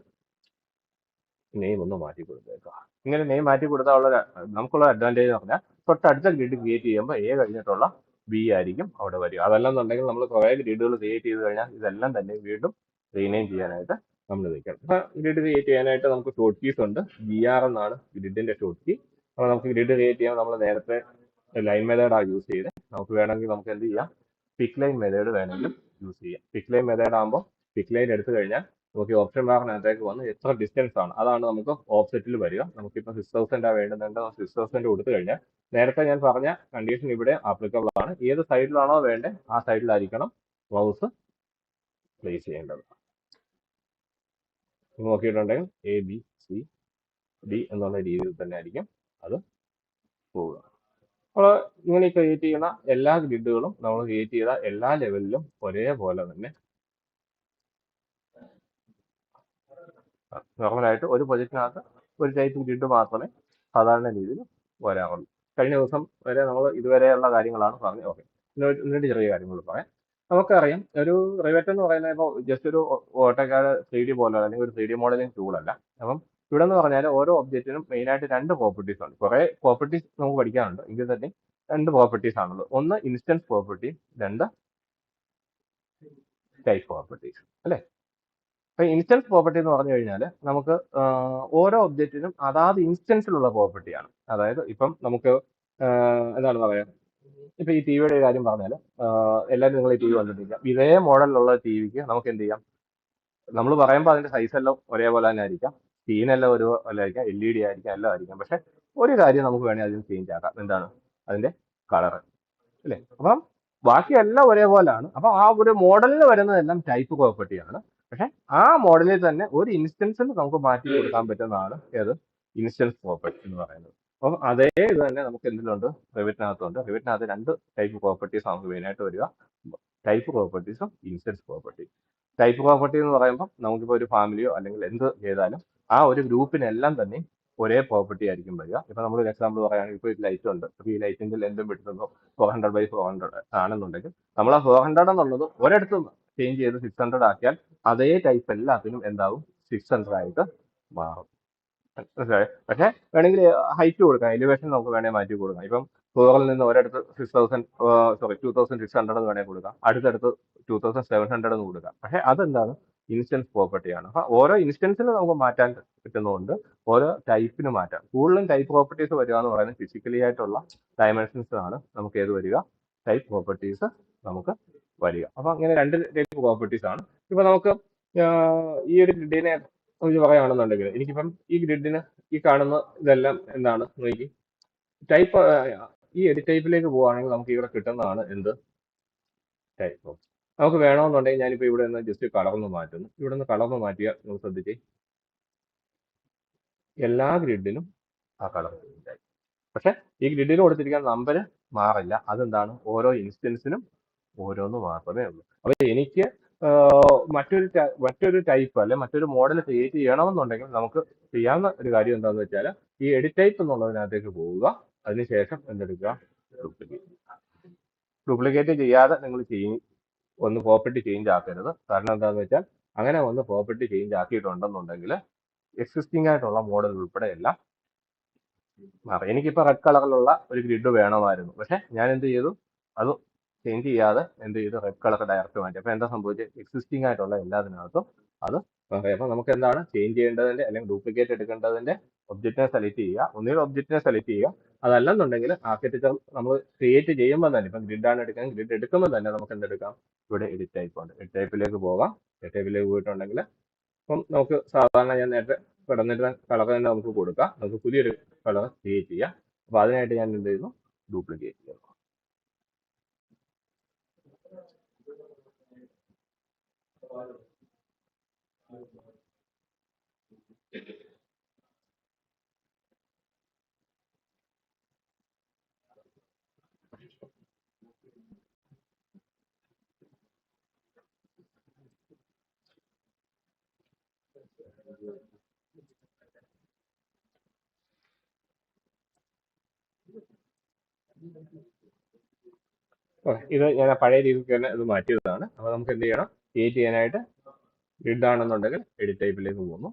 നെയിം ഒന്ന് മാറ്റി കൊടുത്തേക്കുക. ഇങ്ങനെ നെയിം മാറ്റി കൊടുത്താൽ നമുക്കുള്ള അഡ്വാൻറ്റേജ് എന്ന് പറഞ്ഞാൽ തൊട്ടടുത്ത ഗ്രിഡ് ക്രിയേറ്റ് ചെയ്യുമ്പോൾ A കഴിഞ്ഞിട്ടുള്ള B ആയിരിക്കും അവിടെ വരിക. അതല്ലെന്നുണ്ടെങ്കിൽ നമ്മൾ കുറേ ഗ്രിഡുകൾ ക്രിയേറ്റ് ചെയ്ത് കഴിഞ്ഞാൽ ഇതെല്ലാം തന്നെ വീണ്ടും റീനെയിം ചെയ്യാനായിട്ട് നമ്മൾ നിൽക്കണം. അപ്പോൾ ഗ്രിഡ് ക്രിയേറ്റ് ചെയ്യാനായിട്ട് നമുക്ക് ഷോർട്ട് കീസ് ഉണ്ട്. GR എന്നാണ് ഗ്രിഡിന്റെ ഷോർട്ട് കീ. അപ്പോൾ നമുക്ക് ഗ്രിഡ് ക്രിയേറ്റ് ചെയ്യാൻ നമ്മൾ നേരത്തെ ലൈൻ മെത്തേഡാണ് യൂസ് ചെയ്തത്. നമുക്ക് വേണമെങ്കിൽ നമുക്ക് എന്ത് ചെയ്യാം, പിക് ലൈൻ മെത്തേഡ് വേണമെങ്കിലും യൂസ് ചെയ്യാം. പിക് ലൈൻ മെത്തേഡ് ആകുമ്പോൾ പിക് ലൈൻ എടുത്തു കഴിഞ്ഞാൽ നമുക്ക് ഓപ്ഷൻ ബാറിനകത്തേക്ക് വന്ന് എത്ര ഡിസ്റ്റൻസ് ആണ് അതാണ് നമുക്ക് ഓഫ്സെറ്റിൽ വരിക. നമുക്കിപ്പോൾ 6000 വേണ്ടുന്നുണ്ട്, 6000 കൊടുത്തു കഴിഞ്ഞാൽ നേരത്തെ ഞാൻ പറഞ്ഞ കണ്ടീഷൻ ഇവിടെ ആപ്ലിക്കബിൾ ആണ്. ഏത് സൈഡിലാണോ വേണ്ടത് ആ സൈഡിലായിരിക്കണം മൗസ് പ്ലേസ് ചെയ്യേണ്ടത്. നോക്കിയിട്ടുണ്ടെങ്കിൽ ABCD എന്നുള്ള രീതിയിൽ തന്നെ ആയിരിക്കും അത് പോവുക. അപ്പോൾ ഇങ്ങനെ ക്രിയേറ്റ് ചെയ്യുന്ന എല്ലാ ഗ്രിഡുകളും നമ്മൾ ക്രിയേറ്റ് ചെയ്ത എല്ലാ ലെവലിലും ഒരേപോലെ തന്നെ നോർമലായിട്ട് ഒരു പ്രൊജക്റ്റിനകത്ത് ഒരു ടൈപ്പ് ഗ്രിഡ് മാത്രമേ സാധാരണ രീതിയിൽ വരാറുള്ളൂ. കഴിഞ്ഞ ദിവസം വരെ നമ്മൾ ഇതുവരെയുള്ള കാര്യങ്ങളാണ് പറഞ്ഞത്. ഓക്കെ, എന്നിട്ട് ചെറിയ കാര്യങ്ങൾ പറയാം. നമുക്കറിയാം ഒരു റിവറ്റ് എന്ന് പറയുന്നത് ഇപ്പോൾ ജസ്റ്റ് ഒരു ഓട്ടോകാഡ് 3D പോലെ അല്ലെങ്കിൽ ഒരു 3D മോഡലിംഗ് ടൂളല്ല. അപ്പം ഇവിടെ എന്ന് പറഞ്ഞാൽ ഓരോ ഒബ്ജക്റ്റിനും മെയിനായിട്ട് രണ്ട് പ്രോപ്പർട്ടീസ് ഉണ്ട്. കുറേ പ്രോപ്പർട്ടീസ് നമുക്ക് പഠിക്കാനുണ്ട്, എങ്കിൽ തന്നെ രണ്ട് പ്രോപ്പർട്ടീസ് ആണുള്ളത്. ഒന്ന് ഇൻസ്റ്റൻസ് പ്രോപ്പർട്ടി, രണ്ട് ടൈപ്പ് പ്രോപ്പർട്ടീസ് അല്ലേ. അപ്പൊ ഇൻസ്റ്റൻസ് പ്രോപ്പർട്ടി എന്ന് പറഞ്ഞു കഴിഞ്ഞാൽ നമുക്ക് ഓരോ ഒബ്ജക്റ്റിനും അതാത് ഇൻസ്റ്റൻസിലുള്ള പ്രോപ്പർട്ടിയാണ്. അതായത് ഇപ്പം നമുക്ക് എന്താണ് പറയാ, ഇപ്പൊ ഈ ടിവിയുടെ കാര്യം പറഞ്ഞാൽ എല്ലാവരും നിങ്ങൾ ഈ ടി വി കണ്ടിട്ടില്ല, ഇതേ മോഡലിലുള്ള ടിവിക്ക് നമുക്ക് എന്ത് ചെയ്യാം, നമ്മൾ പറയുമ്പോൾ അതിന്റെ സൈസ് എല്ലാം ഒരേപോലെ തന്നെ ആയിരിക്കാം, സ്ക്രീനെല്ലാം ഒരുപോലെ ആയിരിക്കാം, LED ആയിരിക്കാം, എല്ലാം ആയിരിക്കാം. പക്ഷെ ഒരു കാര്യം നമുക്ക് വേണമെങ്കിൽ അതിന് ചേഞ്ച് ആക്കാം, എന്താണ് അതിന്റെ കളർ അല്ലേ. അപ്പം ബാക്കിയെല്ലാം ഒരേപോലെയാണ്. അപ്പൊ ആ ഒരു മോഡലിൽ വരുന്നതെല്ലാം ടൈപ്പ് പ്രോപ്പർട്ടിയാണ്. പക്ഷെ ആ മോഡലിൽ തന്നെ ഒരു ഇൻസ്റ്റൻസിൽ നമുക്ക് മാറ്റി കൊടുക്കാൻ പറ്റുന്നതാണ് ഏത് ഇൻസ്റ്റൻസ് പ്രോപ്പർട്ടി എന്ന് പറയുന്നത്. അപ്പം അതേ ഇത് തന്നെ നമുക്ക് എന്തിലുണ്ട്, റിവിറ്റിനകത്തുണ്ട്. റിവിറ്റിനകത്ത് രണ്ട് ടൈപ്പ് പ്രോപ്പർട്ടീസ് നമുക്ക് മെയിനായിട്ട് വരിക, ടൈപ്പ് പ്രോപ്പർട്ടീസും ഇൻസ്റ്റൻസ് പ്രോപ്പർട്ടി. ടൈപ്പ് പ്രോപ്പർട്ടി എന്ന് പറയുമ്പോൾ നമുക്കിപ്പോൾ ഒരു ഫാമിലിയോ അല്ലെങ്കിൽ എന്ത് ചെയ്താലും ആ ഒരു ഗ്രൂപ്പിനെല്ലാം തന്നെ ഒരേ പ്രോപ്പർട്ടി ആയിരിക്കും വരിക. ഇപ്പൊ നമ്മൾ ഒരു എക്സാമ്പിൾ പറയുകയാണെങ്കിൽ ഇപ്പോൾ ഒരു ലൈറ്റ് ഉണ്ട്, അപ്പോൾ ഈ ലൈറ്റിന്റെ ലെന്തും വിടുന്നതോ 400x400 ആണെന്നുണ്ടെങ്കിൽ നമ്മൾ ആ 400 എന്നുള്ളത് ഒരിടത്ത് ചേഞ്ച് ചെയ്ത് 600 ആക്കിയാൽ അതേ ടൈപ്പ് എല്ലാത്തിനും എന്താവും 600 ആയിട്ട് മാറും. മനസ്സിലായോ? പക്ഷെ വേണമെങ്കിൽ ഹൈറ്റ് കൊടുക്കാം, എലിവേഷൻ നമുക്ക് വേണമെങ്കിൽ മാറ്റി കൊടുക്കാം. ഇപ്പം 4ൽ നിന്ന് ഒരിടത്ത് 2600 എന്ന് വേണമെങ്കിൽ കൊടുക്കാം, അടുത്തടുത്ത് 2700 എന്ന് കൊടുക്കാം. പക്ഷെ അതെന്താണ് ഇൻസ്റ്റൻസ് പ്രോപ്പർട്ടിയാണ്. അപ്പൊ ഓരോ ഇൻസ്റ്റൻസിന് നമുക്ക് മാറ്റാൻ പറ്റുന്നതുകൊണ്ട് ഓരോ ടൈപ്പിന് മാറ്റാം. കൂടുതലും ടൈപ്പ് പ്രോപ്പർട്ടീസ് വരിക എന്ന് പറയുന്നത് ഫിസിക്കലി ആയിട്ടുള്ള ഡയമെൻഷൻസ് ആണ് നമുക്ക് ഏത് വരിക, ടൈപ്പ് പ്രോപ്പർട്ടീസ് നമുക്ക് വരിക. അപ്പൊ അങ്ങനെ രണ്ട് ടൈപ്പ് പ്രോപ്പർട്ടീസ് ആണ്. ഇപ്പൊ നമുക്ക് ഈ ഒരു ഗ്രിഡിനെ കുറിച്ച് പറയുകയാണെന്നുണ്ടെങ്കിൽ എനിക്കിപ്പം ഈ ഗ്രിഡിന് ഈ കാണുന്ന ഇതെല്ലാം എന്താണ് നോക്കി ടൈപ്പ്, ഈ എഡിറ്റ് ടൈപ്പിലേക്ക് പോവുകയാണെങ്കിൽ നമുക്ക് ഇവിടെ കിട്ടുന്നതാണ് എന്ത് ടൈപ്പ്. നമുക്ക് വേണമെന്നുണ്ടെങ്കിൽ ഞാനിപ്പോൾ ഇവിടെ നിന്ന് ജസ്റ്റ് കളർന്ന് മാറ്റുന്നു. ഇവിടെ നിന്ന് കളർന്ന് മാറ്റിയാൽ നമുക്ക് ശ്രദ്ധിച്ച് എല്ലാ ഗ്രിഡിനും ആ കളർ ചേഞ്ച് ആയി. പക്ഷെ ഈ ഗ്രിഡിന് കൊടുത്തിരിക്കുന്ന നമ്പർ മാറില്ല. അതെന്താണ്, ഓരോ ഇൻസ്റ്റൻസിനും ഓരോന്ന് മാത്രമേ ഉള്ളൂ. അപ്പൊ എനിക്ക് മറ്റൊരു ടൈപ്പ് അല്ലെ മറ്റൊരു മോഡൽ ക്രിയേറ്റ് ചെയ്യണമെന്നുണ്ടെങ്കിൽ നമുക്ക് ചെയ്യാവുന്ന ഒരു കാര്യം എന്താണെന്ന് വെച്ചാൽ ഈ എഡിറ്റ് ടൈപ്പ് എന്നുള്ളതിനകത്തേക്ക് പോവുക. അതിനുശേഷം എന്തെടുക്കുക, ഡ്യൂപ്ലിക്കേറ്റ് ചെയ്യാതെ നിങ്ങൾ ഒന്ന് പ്രോപ്പർട്ടി ചേഞ്ച് ആക്കരുത്. കാരണം എന്താണെന്ന് വെച്ചാൽ അങ്ങനെ ഒന്ന് പ്രോപ്പർട്ടി ചേഞ്ച് ആക്കിയിട്ടുണ്ടെന്നുണ്ടെങ്കിൽ എക്സിസ്റ്റിംഗ് ആയിട്ടുള്ള മോഡൽ ഉൾപ്പെടെ എല്ലാം മാറി. എനിക്കിപ്പോൾ റെഡ് കളറിലുള്ള ഒരു ഗ്രിഡ് വേണമായിരുന്നു, പക്ഷെ ഞാൻ എന്ത് ചെയ്തു, അത് ചേഞ്ച് ചെയ്യാതെ എന്ത് ചെയ്തു, റെഡ് കളർ ഡയറക്റ്റ് മാറ്റി. അപ്പോൾ എന്താ സംഭവിച്ചത്, എക്സിസ്റ്റിംഗ് ആയിട്ടുള്ള എല്ലാത്തിനകത്തും അത് മാറി. അപ്പോൾ നമുക്ക് എന്താണ് ചേഞ്ച് ചെയ്യേണ്ടതിന്റെ അല്ലെങ്കിൽ ഡ്യൂപ്ലിക്കേറ്റ് എടുക്കേണ്ടതിന്റെ ഒബ്ജക്റ്റിനെ സെലക്ട് ചെയ്യുക, ഒന്നുകിൽ ഒബ്ജക്റ്റിനെ സെലക്ട് ചെയ്യുക, അതല്ലെന്നുണ്ടെങ്കിൽ ആർക്കിടെക്ചർ നമ്മൾ ക്രിയേറ്റ് ചെയ്യുമ്പോൾ തന്നെ, ഇപ്പം ഗ്രിഡാണ് എടുക്കാൻ, ഗ്രിഡ് എടുക്കുമ്പോൾ തന്നെ നമുക്ക് എന്തെടുക്കാം, ഇവിടെ എഡിറ്റ് ടൈപ്പ് ഉണ്ട്, എഡിറ്റ് ടൈപ്പിലേക്ക് പോകാം. എഡിറ്റ് ടൈപ്പിലേക്ക് പോയിട്ടുണ്ടെങ്കിൽ അപ്പം നമുക്ക് സാധാരണ ഞാൻ നേരത്തെ കിടന്നിരുന്ന കളർ തന്നെ നമുക്ക് കൊടുക്കാം. നമുക്ക് പുതിയൊരു കളർ ക്രിയേറ്റ് ചെയ്യാം. അപ്പൊ അതിനായിട്ട് ഞാൻ എന്ത് ചെയ്യുന്നു, ഡ്യൂപ്ലിക്കേറ്റ് ചെയ്യുന്നു. ഇത് ഞാൻ പഴയ രീതിക്ക് തന്നെ ഇത് മാറ്റിയതാണ്. അപ്പൊ നമുക്ക് എന്ത് ചെയ്യണം, ക്രിയേറ്റ് ചെയ്യാനായിട്ട് ഗ്രിഡ് ആണെന്നുണ്ടെങ്കിൽ എഡിറ്റ് ടൈപ്പിലേക്ക് പോകുന്നു.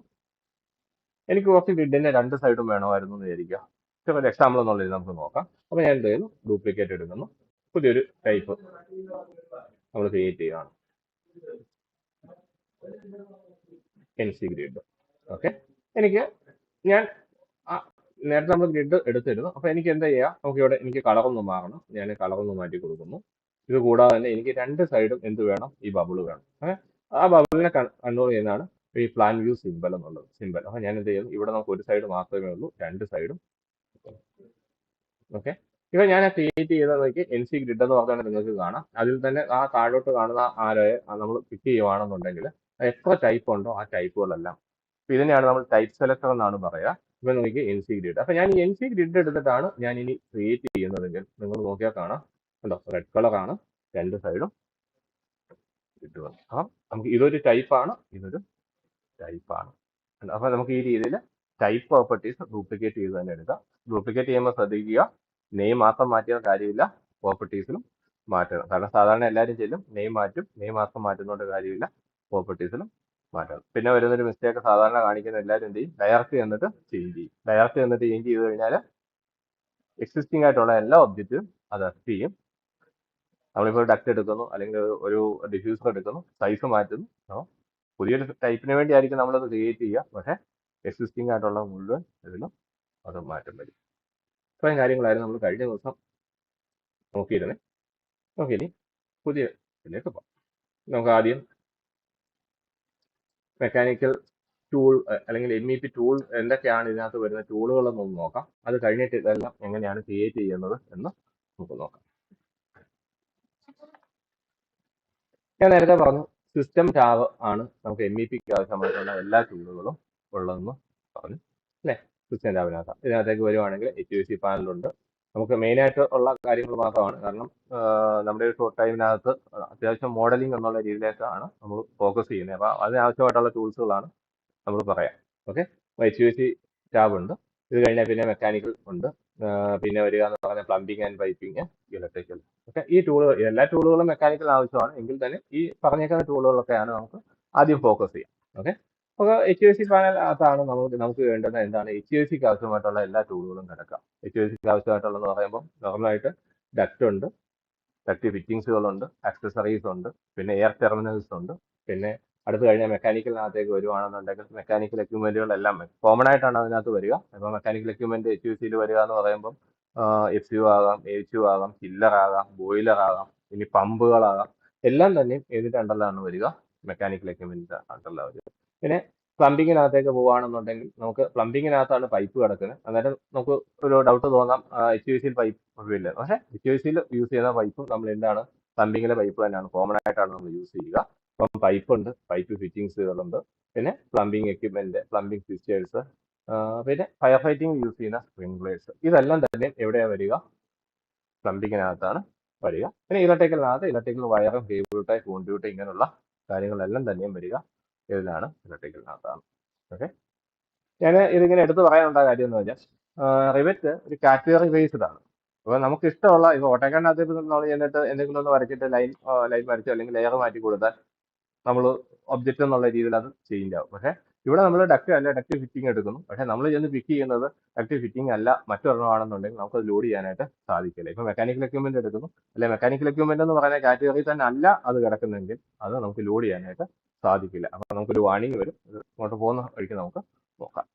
എനിക്ക് കുറച്ച് ഗ്രിഡിന്റെ രണ്ട് സൈഡും വേണമായിരുന്നു എന്ന് വിചാരിക്കുക. ചെറിയൊരു എക്സാമ്പിൾ എന്നുള്ളത് നമുക്ക് നോക്കാം. അപ്പൊ ഞാൻ എന്ത് ചെയ്യുന്നു, ഡ്യൂപ്ലിക്കേറ്റ് എടുക്കുന്നു, പുതിയൊരു ടൈപ്പ് നമ്മൾ ക്രിയേറ്റ് ചെയ്യുകയാണ്, NC ഗ്രിഡ്. ഓക്കെ, ഞാൻ നേരത്തെ നമ്മൾ ഗ്രിഡ് എടുത്തിരുന്നു. അപ്പൊ എനിക്ക് എന്താ ചെയ്യാം, നമുക്ക് ഇവിടെ എനിക്ക് കളറൊന്ന് മാറണം, ഞാൻ കളറൊന്ന് മാറ്റി കൊടുക്കുന്നു. ഇത് കൂടാതെ തന്നെ എനിക്ക് രണ്ട് സൈഡും എന്ത് വേണം, ഈ ബബിൾ വേണം. ആ ബബിളിനെ കൺട്രോൾ ചെയ്യുന്നതാണ് ഈ പ്ലാൻ വ്യൂ സിമ്പൽ എന്നുള്ളത് സിമ്പൽ. അപ്പൊ ഞാൻ എന്ത് ചെയ്യുന്നു, ഇവിടെ നമുക്ക് ഒരു സൈഡ് മാത്രമേ ഉള്ളൂ, രണ്ട് സൈഡും. ഓക്കെ, ഇപ്പൊ ഞാൻ ക്രിയേറ്റ് ചെയ്ത നോക്കി NC ഗ്രിഡ് എന്ന് പറഞ്ഞാൽ നിങ്ങൾക്ക് കാണാം. അതിൽ തന്നെ ആ താഴോട്ട് കാണുന്ന ആരോയെ നമ്മൾ പിക്ക് ചെയ്യുവാണെന്നുണ്ടെങ്കിൽ എത്ര ടൈപ്പ് ഉണ്ടോ ആ ടൈപ്പുകളെല്ലാം. അപ്പൊ ഇതിനെയാണ് നമ്മൾ ടൈപ്പ് സെലക്ടർ എന്നാണ് പറയുക. ഇപ്പൊ നോക്കി NC ഗ്രിഡ്. അപ്പൊ ഞാൻ ഈ NC ഗ്രിഡ് എടുത്തിട്ടാണ് ഞാൻ ഇനി ക്രിയേറ്റ് ചെയ്യുന്നതെങ്കിൽ നിങ്ങൾ നോക്കിയാൽ കാണാം, ഉണ്ടോ, റെഡ് കളറാണ് രണ്ട് സൈഡും ഗ്രിഡ് വന്നു. അപ്പം നമുക്ക് ഇതൊരു ടൈപ്പാണ്, ഇതൊരു ടൈപ്പാണ്. അപ്പൊ നമുക്ക് ഈ രീതിയിൽ ടൈപ്പ് പ്രോപ്പർട്ടീസ് ഡ്യൂപ്ലിക്കേറ്റ് ചെയ്ത് തന്നെ എടുക്കാം. ഡ്യൂപ്ലിക്കേറ്റ് ചെയ്യുമ്പോൾ ശ്രദ്ധിക്കുക, നെയിം മാത്രം മാറ്റിയാൽ കാര്യമില്ല, പ്രോപ്പർട്ടീസിലും മാറ്റണം. കാരണം സാധാരണ എല്ലാവരും ചെല്ലും നെയിം മാറ്റും, നെയിം മാത്രം മാറ്റുന്നതുകൊണ്ട് കാര്യമില്ല, പ്രോപ്പർട്ടീസിലും മാറ്റണം. പിന്നെ വരുന്നൊരു മിസ്റ്റേക്ക് സാധാരണ കാണിക്കുന്ന എല്ലാവരും എന്ത് ചെയ്യും, ഡയറക്റ്റ് എന്നിട്ട് ചേഞ്ച് ചെയ്യും. ഡയറക്റ്റ് എന്നിട്ട് ചേഞ്ച് ചെയ്ത് കഴിഞ്ഞാൽ എക്സിസ്റ്റിംഗ് ആയിട്ടുള്ള എല്ലാ ഒബ്ജക്റ്റും അത് അഫക്ട് ചെയ്യും. നമ്മളിപ്പോൾ ഡക്ട് എടുക്കുന്നു അല്ലെങ്കിൽ ഒരു ഡിഫ്യൂസർ എടുക്കുന്നു, സൈസ് മാറ്റുന്നു, പുതിയൊരു ടൈപ്പിന് വേണ്ടി ആയിരിക്കും നമ്മളത് ക്രിയേറ്റ് ചെയ്യുക, പക്ഷേ എക്സിസ്റ്റിംഗ് ആയിട്ടുള്ള മുഴുവൻ ഇതിലും അത് മാറ്റം വരും. ഇത്രയും കാര്യങ്ങളായിരുന്നു നമ്മൾ കഴിഞ്ഞ ദിവസം നോക്കിയിരുന്നത്. നമുക്ക് ഇനി പുതിയ ഇതിലേക്ക് പോകാം. നമുക്ക് ആദ്യം മെക്കാനിക്കൽ ടൂൾ അല്ലെങ്കിൽ MEP ടൂൾ എന്തൊക്കെയാണ് ഇതിനകത്ത് വരുന്ന ടൂളുകളെന്നൊന്ന് നോക്കാം. അത് കഴിഞ്ഞിട്ട് ഇതെല്ലാം എങ്ങനെയാണ് ക്രിയേറ്റ് ചെയ്യുന്നത് എന്ന് നമുക്ക് നോക്കാം. ഞാൻ നേരത്തെ പറഞ്ഞു സിസ്റ്റം ടാബ് ആണ് നമുക്ക് MEPക്ക് ആവശ്യമായിട്ടുള്ള എല്ലാ ടൂളുകളും ഉള്ളതെന്ന് പറഞ്ഞു അല്ലേ. സിസ്റ്റം ടാബിനകത്ത് ഇതിനകത്തേക്ക് വരുവാണെങ്കിൽ HVAC പാനലുണ്ട്. നമുക്ക് മെയിനായിട്ട് ഉള്ള കാര്യങ്ങൾ മാത്രമാണ്, കാരണം നമ്മുടെ ഒരു ഷോർട്ട് ടൈമിനകത്ത് അത്യാവശ്യം മോഡലിംഗ് എന്നുള്ള രീതിയിലേക്കാണ് നമ്മൾ ഫോക്കസ് ചെയ്യുന്നത്. അപ്പോൾ അതിനാവശ്യമായിട്ടുള്ള ടൂൾസുകളാണ് നമ്മൾ പറയാം. ഓക്കെ, HVAC ടാബ് ഉണ്ട്. ഇത് കഴിഞ്ഞാൽ പിന്നെ മെക്കാനിക്കൽ ഉണ്ട്. പിന്നെ വരിക എന്ന് പറഞ്ഞാൽ plumbing and piping, electrical. Okay, ഈ ടൂളുകൾ എല്ലാ ടൂളുകളും മെക്കാനിക്കൽ ആവശ്യമാണ്, എങ്കിൽ തന്നെ ഈ പറഞ്ഞേക്കുന്ന ടൂളുകളൊക്കെയാണ് നമുക്ക് ആദ്യം ഫോക്കസ് ചെയ്യാം. ഓക്കെ, അപ്പോൾ HVAC പാനൽ അകത്താണ് നമുക്ക് വേണ്ടത് എന്താണ്, HVACക്ക് ആവശ്യമായിട്ടുള്ള എല്ലാ ടൂളുകളും കിടക്കാം. HVACക്ക് ആവശ്യമായിട്ടുള്ളതെന്ന് പറയുമ്പോൾ നോർമലായിട്ട് ഡക്റ്റ് ഉണ്ട്, ഡക്റ്റ് ഫിറ്റിങ്സുകളുണ്ട്, ആക്സസറീസ് ഉണ്ട്, പിന്നെ എയർ ടെർമിനൽസ് ഉണ്ട്. പിന്നെ അടുത്ത് കഴിഞ്ഞാൽ മെക്കാനിക്കലിനകത്തേക്ക് വരുവാണെന്നുണ്ടെങ്കിൽ മെക്കാനിക്കൽ എക്യുപ്മെന്റുകളെല്ലാം കോമൺ ആയിട്ടാണ് അതിനകത്ത് വരിക. അപ്പോൾ മെക്കാനിക്കൽ എക്യുപ്മെന്റ് HVACയിൽ വരിക എന്ന് പറയുമ്പോൾ FU ആകാം, HU ആകാം, ചില്ലർ ആകാം, ബോയിലർ ആകാം, ഇനി പമ്പുകളാകാം, എല്ലാം തന്നെ ഏതിന്റെ അണ്ടറിലാണ് വരിക, മെക്കാനിക്കൽ എക്യുപ്മെന്റിന്റെ അണ്ടറിലാണ് വരിക. പിന്നെ പ്ലംബിങ്ങിനകത്തേക്ക് പോവുകയാണെന്നുണ്ടെങ്കിൽ നമുക്ക് പ്ലംബിങ്ങിനകത്താണ് പൈപ്പ് കിടക്കുന്നത്. അന്നേരം നമുക്ക് ഒരു ഡൗട്ട് തോന്നാം, HVACയിൽ പൈപ്പ് ഇല്ല. പക്ഷേ HVACയിൽ യൂസ് ചെയ്യുന്ന പൈപ്പും നമ്മൾ എന്താണ്, പ്ലംബിങ്ങിലെ പൈപ്പ് തന്നെയാണ്, കോമൺ ആയിട്ടാണ് നമ്മൾ യൂസ് ചെയ്യുക. അപ്പം പൈപ്പ് ഉണ്ട്, പൈപ്പ് ഫിറ്റിങ്സുകളുണ്ട്, പിന്നെ പ്ലംബിംഗ് എക്യുപ്മെന്റ്, പ്ലംബിംഗ് ഫിക്സ്റ്റേഴ്സ്, പിന്നെ ഫയർ ഫൈറ്റിംഗ് യൂസ് ചെയ്യുന്ന സ്പ്രിംഗ്ലേഴ്സ്, ഇതെല്ലാം തന്നെ എവിടെയാണ് വരിക, പ്ലംബിങ്ങിനകത്താണ് വരിക. പിന്നെ ഇലക്ട്രിക്കലിനകത്ത് ഇലക്ട്രിക്കൽ വയറും കേബിൾ ടൈ കോൺഡ്യൂട്ട് ഇങ്ങനെയുള്ള കാര്യങ്ങളെല്ലാം തന്നെയും വരിക ഇതിലാണ് ഇലക്ട്രിക്കലിനകത്താണ്. ഓക്കെ, ഞാൻ ഇതിങ്ങനെ എടുത്തു പറയാനുള്ള കാര്യം എന്ന് വെച്ചാൽ റിവറ്റ് ഒരു കാറ്റഗറി ബേസ്ഡ് ആണ്. അപ്പോൾ നമുക്ക് ഇഷ്ടമുള്ള ഇപ്പോൾ ഓട്ടോക്കാടിനകത്ത് നമ്മൾ ചെന്നിട്ട് എന്തെങ്കിലും ഒന്ന് വരച്ചിട്ട് ലൈൻ വരച്ചോ അല്ലെങ്കിൽ ലെയർ മാറ്റി കൊടുത്താൽ നമ്മൾ ഒബ്ജക്റ്റ് എന്നുള്ള രീതിയിൽ അത് ചേഞ്ച് ആവും. പക്ഷേ ഇവിടെ നമ്മൾ ഡക്റ്റ് അല്ല ഡക്റ്റ് ഫിറ്റിംഗ് എടുക്കുന്നു. പക്ഷേ നമ്മൾ ചെന്ന് പിക്ക് ചെയ്യുന്നത് ഡക്റ്റ് ഫിറ്റിംഗ് അല്ല മറ്റൊരെണ്ണമാണെന്നുണ്ടെങ്കിൽ നമുക്ക് അത് ലോഡ് ചെയ്യാനായിട്ട് സാധിക്കില്ല. ഇപ്പോൾ മെക്കാനിക്കൽ എക്യുപ്മെന്റ് എടുക്കുന്നു, അല്ലെ മെക്കാനിക്കൽ എക്യുപ്മെന്റ് എന്ന് പറയുന്ന കാറ്റഗറി തന്നെ അല്ല അത് കിടക്കുന്നെങ്കിൽ അത് നമുക്ക് ലോഡ് ചെയ്യാനായിട്ട് സാധിക്കില്ല. അപ്പോൾ നമുക്കൊരു വാണിംഗ് വരും. ഇങ്ങോട്ട് പോകുന്ന വഴിക്ക് നമുക്ക് നോക്കാം.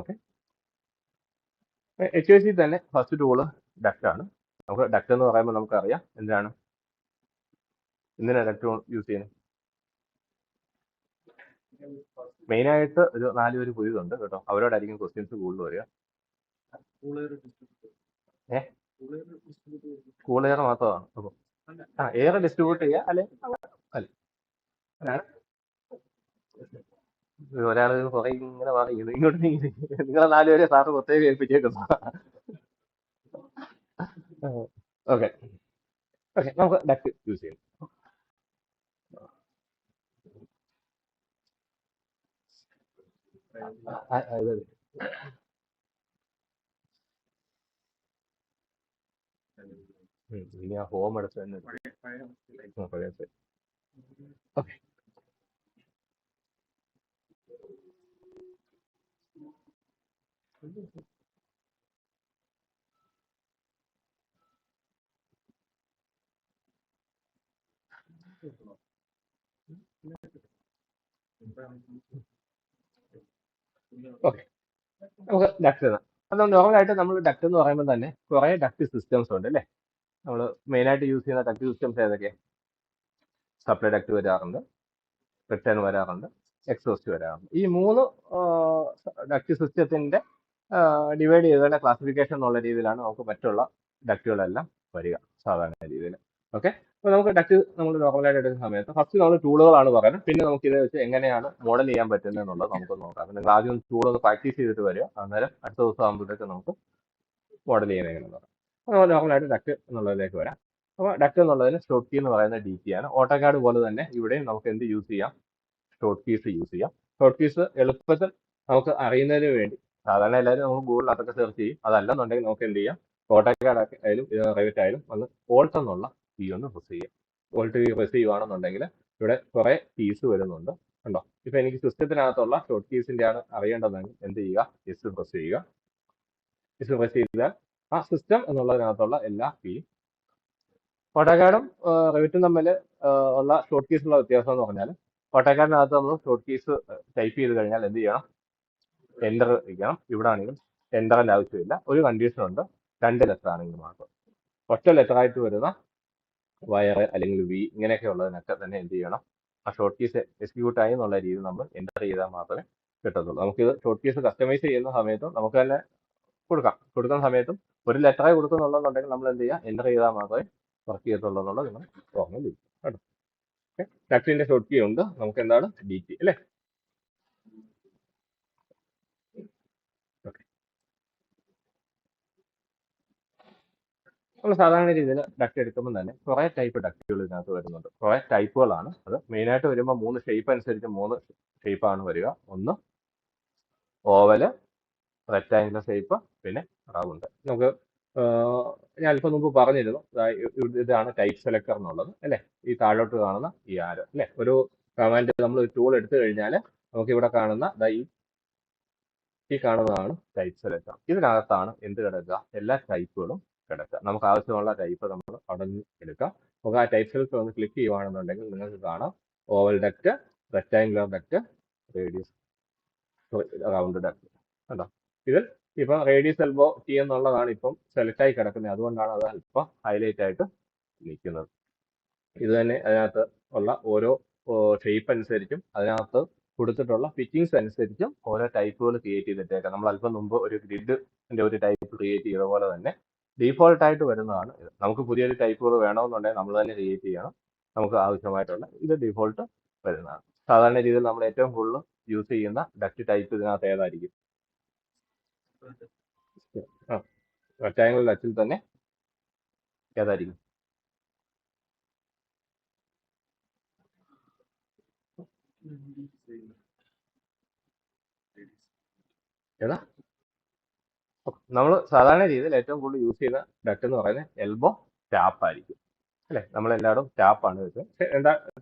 ഓക്കെ, എച്ച് സി തന്നെ ഫസ്റ്റ് ടൂള് ഡക്റ്റ് ആണ്. നമുക്ക് ഡക്റ്റ് എന്ന് പറയുമ്പോൾ നമുക്കറിയാം എന്താണ് ഡക്റ്റ് യൂസ് ചെയ്യുന്നത്. മെയിനായിട്ട് ഒരു 4 പേര് പുതിയതുണ്ട് കേട്ടോ, അവരോടായിരിക്കും ക്വസ്റ്റ്യൻസ് കൂടുതൽ വരിക. കൂൾ എയർ മാത്രമാണ്. അപ്പോൾ എയർ ഡിസ്ട്രിബ്യൂട്ട് ചെയ്യുക അല്ലെ അല്ല ഒരാൾ കുറെ ഇങ്ങനെ പറയുന്നു ഇങ്ങോട്ട് നിങ്ങളെ 4 പേരെ സാറ് പ്രത്യേകം ഏൽപ്പിച്ചേക്കുന്നു. ഓക്കെ ഓക്കെ, നമുക്ക് ഡക്റ്റ് യൂസ് ചെയ്യാം. ഇനി ആ ഹോം എടുത്ത് തന്നെ ഓക്കെ. ഓക്കെ, നമുക്ക് ഡക്റ്റ് അത് നോർമലായിട്ട് നമ്മൾ ഡക്റ്റ് എന്ന് പറയുമ്പോൾ തന്നെ കുറെ ഡക്റ്റ് സിസ്റ്റംസ് ഉണ്ട് അല്ലേ. നമ്മൾ മെയിനായിട്ട് യൂസ് ചെയ്യുന്ന ഡക്റ്റ് സിസ്റ്റംസ് ഏതൊക്കെയാണ്? സപ്ലൈ ഡക്റ്റ് വരാറുണ്ട്, റിട്ടേൺ വരാറുണ്ട്, എക്സോസ്റ്റ് വരാറുണ്ട്. ഈ 3 ഡക്റ്റ് സിസ്റ്റത്തിന്റെ ഡിവൈഡ് ചെയ്തതിന്റെ ക്ലാസിഫിക്കേഷൻ എന്നുള്ള രീതിയിലാണ് നമുക്ക് മറ്റുള്ള ഡക്റ്റുകളെല്ലാം വരിക സാധാരണ രീതിയിൽ. ഓക്കെ, അപ്പോൾ നമുക്ക് ഡക്റ്റ് നമ്മൾ നോർമലായിട്ട് എടുക്കുന്ന സമയത്ത് ഫസ്റ്റ് നമ്മൾ ടൂളുകളാണ് പറയുന്നത്. പിന്നെ നമുക്ക് ഇത് വെച്ച് എങ്ങനെയാണ് മോഡൽ ചെയ്യാൻ പറ്റുന്നത് എന്നുള്ളത് നമുക്ക് നോക്കാം. നിങ്ങൾ ആദ്യം ടൂൾ ഒന്ന് പ്രാക്ടീസ് ചെയ്തിട്ട് വരിക, അന്നേരം അടുത്ത ദിവസം ആകുമ്പോഴത്തേക്ക് നമുക്ക് മോഡൽ ചെയ്യുന്നത് എങ്ങനെയാണെന്ന് പറയാം. അപ്പോൾ നോർമലായിട്ട് ഡക്റ്റ് എന്നുള്ളതിലേക്ക് വരാം. അപ്പോൾ ഡക്റ്റ് എന്നുള്ളതിന് ഷോർട്ട് കീ എന്ന് പറയുന്ന DT ആണ്. ഓട്ടോകാഡ് പോലെ തന്നെ ഇവിടെയും നമുക്ക് എന്ത് യൂസ് ചെയ്യാം? ഷോർട്ട് കീസ് യൂസ് ചെയ്യാം. ഷോർട്ട് കീസ് എളുപ്പത്തിൽ നമുക്ക് അറിയുന്നതിന് വേണ്ടി സാധാരണ എല്ലാവരും നമുക്ക് ഗൂഗിളിനകത്തൊക്കെ സെർച്ച് ചെയ്യും. അതല്ലെന്നുണ്ടെങ്കിൽ നമുക്ക് എന്ത് ചെയ്യാം? ഓട്ടോകാഡ് ആയാലും റൈവറ്റ് ആയാലും ഒന്ന് ഓൾട്ട് എന്നുള്ള കീ ഒന്ന് പ്രസ് ചെയ്യാം. ഓൾട്ട് കീ പ്രസ് ചെയ്യുവാണെന്നുണ്ടെങ്കിൽ ഇവിടെ കുറെ കീസ് വരുന്നുണ്ട് കണ്ടോ. ഇപ്പൊ എനിക്ക് സിസ്റ്റത്തിനകത്തുള്ള ഷോർട്ട് കീസിന്റെ ആണ് അറിയേണ്ടതെങ്കിൽ എന്ത് ചെയ്യുക? എസ് പ്രസ് ചെയ്യുക. എസ് പ്രസ് ചെയ്താൽ ആ സിസ്റ്റം എന്നുള്ളതിനകത്തുള്ള എല്ലാ കീയും ഓട്ടോകാഡും റെവിറ്റും തമ്മിൽ ഉള്ള ഷോർട്ട് കീസുള്ള വ്യത്യാസം എന്ന് പറഞ്ഞാൽ ഓട്ടോകാഡിനകത്ത് നമ്മൾ ഷോർട്ട് കീസ് ടൈപ്പ് ചെയ്ത് കഴിഞ്ഞാൽ എന്ത് ചെയ്യണം? എൻ്റർ വയ്ക്കണം. ഇവിടെ ആണെങ്കിലും എൻ്ററിൻ്റെ ആവശ്യമില്ല. ഒരു കണ്ടീഷൻ ഉണ്ട്, 2 ലെറ്റർ ആണെങ്കിൽ മാത്രം. ഒറ്റ ലെറ്റർ ആയിട്ട് വരുന്ന വയർ അല്ലെങ്കിൽ വി ഇങ്ങനെയൊക്കെ ഉള്ളതിനൊക്കെ തന്നെ എന്ത് ചെയ്യണം? ആ ഷോർട്ട് കീസ് എക്സിക്യൂട്ട് ആയി എന്നുള്ള രീതിയിൽ നമ്മൾ എൻ്റർ ചെയ്താൽ മാത്രമേ കിട്ടത്തുള്ളൂ. നമുക്കിത് ഷോർട്ട് കീസ് കസ്റ്റമൈസ് ചെയ്യുന്ന സമയത്തും നമുക്ക് തന്നെ കൊടുക്കുന്ന സമയത്തും ഒരു ലെറ്ററേ കൊടുക്കുന്നുണ്ടെന്നുണ്ടെങ്കിൽ നമ്മൾ എന്ത് ചെയ്യുക? എൻ്റർ ചെയ്താൽ മാത്രമേ വർക്ക് ചെയ്യത്തുള്ളൂ എന്നുള്ളത് നിങ്ങൾ ഓർമ്മ കേട്ടോ. ഓക്കെ, ഡക്റ്റിന്റെ ഷോർട്ട് കീ ഉണ്ട്. നമുക്ക് എന്താണ്? DT അല്ലേ. നമ്മൾ സാധാരണ രീതിയിൽ ഡക്റ്റ് എടുക്കുമ്പോൾ തന്നെ കുറെ ടൈപ്പ് ഡക്റ്റുകൾ ഇതിനകത്ത് വരുന്നുണ്ട്. കുറെ ടൈപ്പുകളാണ് അത്. മെയിനായിട്ട് വരുമ്പോൾ 3 ഷേപ്പ് അനുസരിച്ച് 3 ഷേപ്പാണ് വരിക. ഒന്ന് ഓവല്, റെക്ടാങ്കുലർ ഷേപ്പ്, പിന്നെ റൗണ്ട്. നമുക്ക് ഞാൻ അല്പം മുമ്പ് പറഞ്ഞിരുന്നു ഇതാണ് ടൈപ്പ് സെലക്ടർ എന്നുള്ളത് അല്ലേ. ഈ താഴോട്ട് കാണുന്ന ഈ ആരോ അല്ലേ. ഒരു കമാൻഡ് നമ്മൾ ഒരു ടൂൾ എടുത്തു കഴിഞ്ഞാൽ നമുക്ക് ഇവിടെ കാണുന്ന ഈ കാണുന്നതാണ് ടൈപ്പ് സെലക്ടർ. ഇതിനകത്താണ് എന്ത് കിടക്കുക? എല്ലാ ടൈപ്പുകളും കിടക്കുക. നമുക്ക് ആവശ്യമുള്ള ടൈപ്പ് നമ്മൾ അവിടെ നിന്ന് എടുക്കാം. നമുക്ക് ആ ടൈപ്പ് സെലക്ടർ ഒന്ന് ക്ലിക്ക് ചെയ്യുവാണെന്നുണ്ടെങ്കിൽ നിങ്ങൾക്ക് കാണാം oval duct, rectangular duct, radius round duct കണ്ടോ. ഇതിൽ ഇപ്പം റേഡിയസ് എൽബോ ടി എന്നുള്ളതാണ് ഇപ്പം സെലക്ട് ആയി കിടക്കുന്നത്. അതുകൊണ്ടാണ് അത് അല്പം ഹൈലൈറ്റ് ആയിട്ട് നിൽക്കുന്നത്. ഇത് തന്നെ അതിനകത്ത് ഉള്ള ഓരോ ഷേപ്പ് അനുസരിച്ചും അതിനകത്ത് കൊടുത്തിട്ടുള്ള ഫിറ്റിങ്സ് അനുസരിച്ചും ഓരോ ടൈപ്പുകൾ ക്രിയേറ്റ് ചെയ്തിട്ടേക്കാം. നമ്മൾ അല്പം മുമ്പ് ഒരു ഗ്രിഡിന്റെ ഒരു ടൈപ്പ് ക്രിയേറ്റ് ചെയ്ത പോലെ തന്നെ ഡീഫോൾട്ട് ആയിട്ട് വരുന്നതാണ് ഇത്. നമുക്ക് പുതിയൊരു ടൈപ്പുകൾ വേണമെന്നുണ്ടെങ്കിൽ നമ്മൾ തന്നെ ക്രിയേറ്റ് ചെയ്യണം. നമുക്ക് ആവശ്യമായിട്ടുള്ള ഇത് ഡീഫോൾട്ട് വരുന്നതാണ്. സാധാരണ രീതിയിൽ നമ്മൾ ഏറ്റവും കൂടുതൽ യൂസ് ചെയ്യുന്ന ഡക്റ്റ് ടൈപ്പ് ഇതിനകത്ത് ഏതായിരിക്കും? റെക്ടാങ്കുലർ ഡക്റ്റിൽ തന്നെ ഏതായിരിക്കും? ഏതാ? നമ്മൾ സാധാരണ രീതിയിൽ ഏറ്റവും കൂടുതൽ യൂസ് ചെയ്യുന്ന ഡക്ട് എന്ന് പറയുന്നത് എൽബോ ടാപ്പ് ആയിരിക്കും അല്ലെ? നമ്മൾ എല്ലായിടും ടാപ്പാണ് വെച്ചത്. പക്ഷെ എന്താ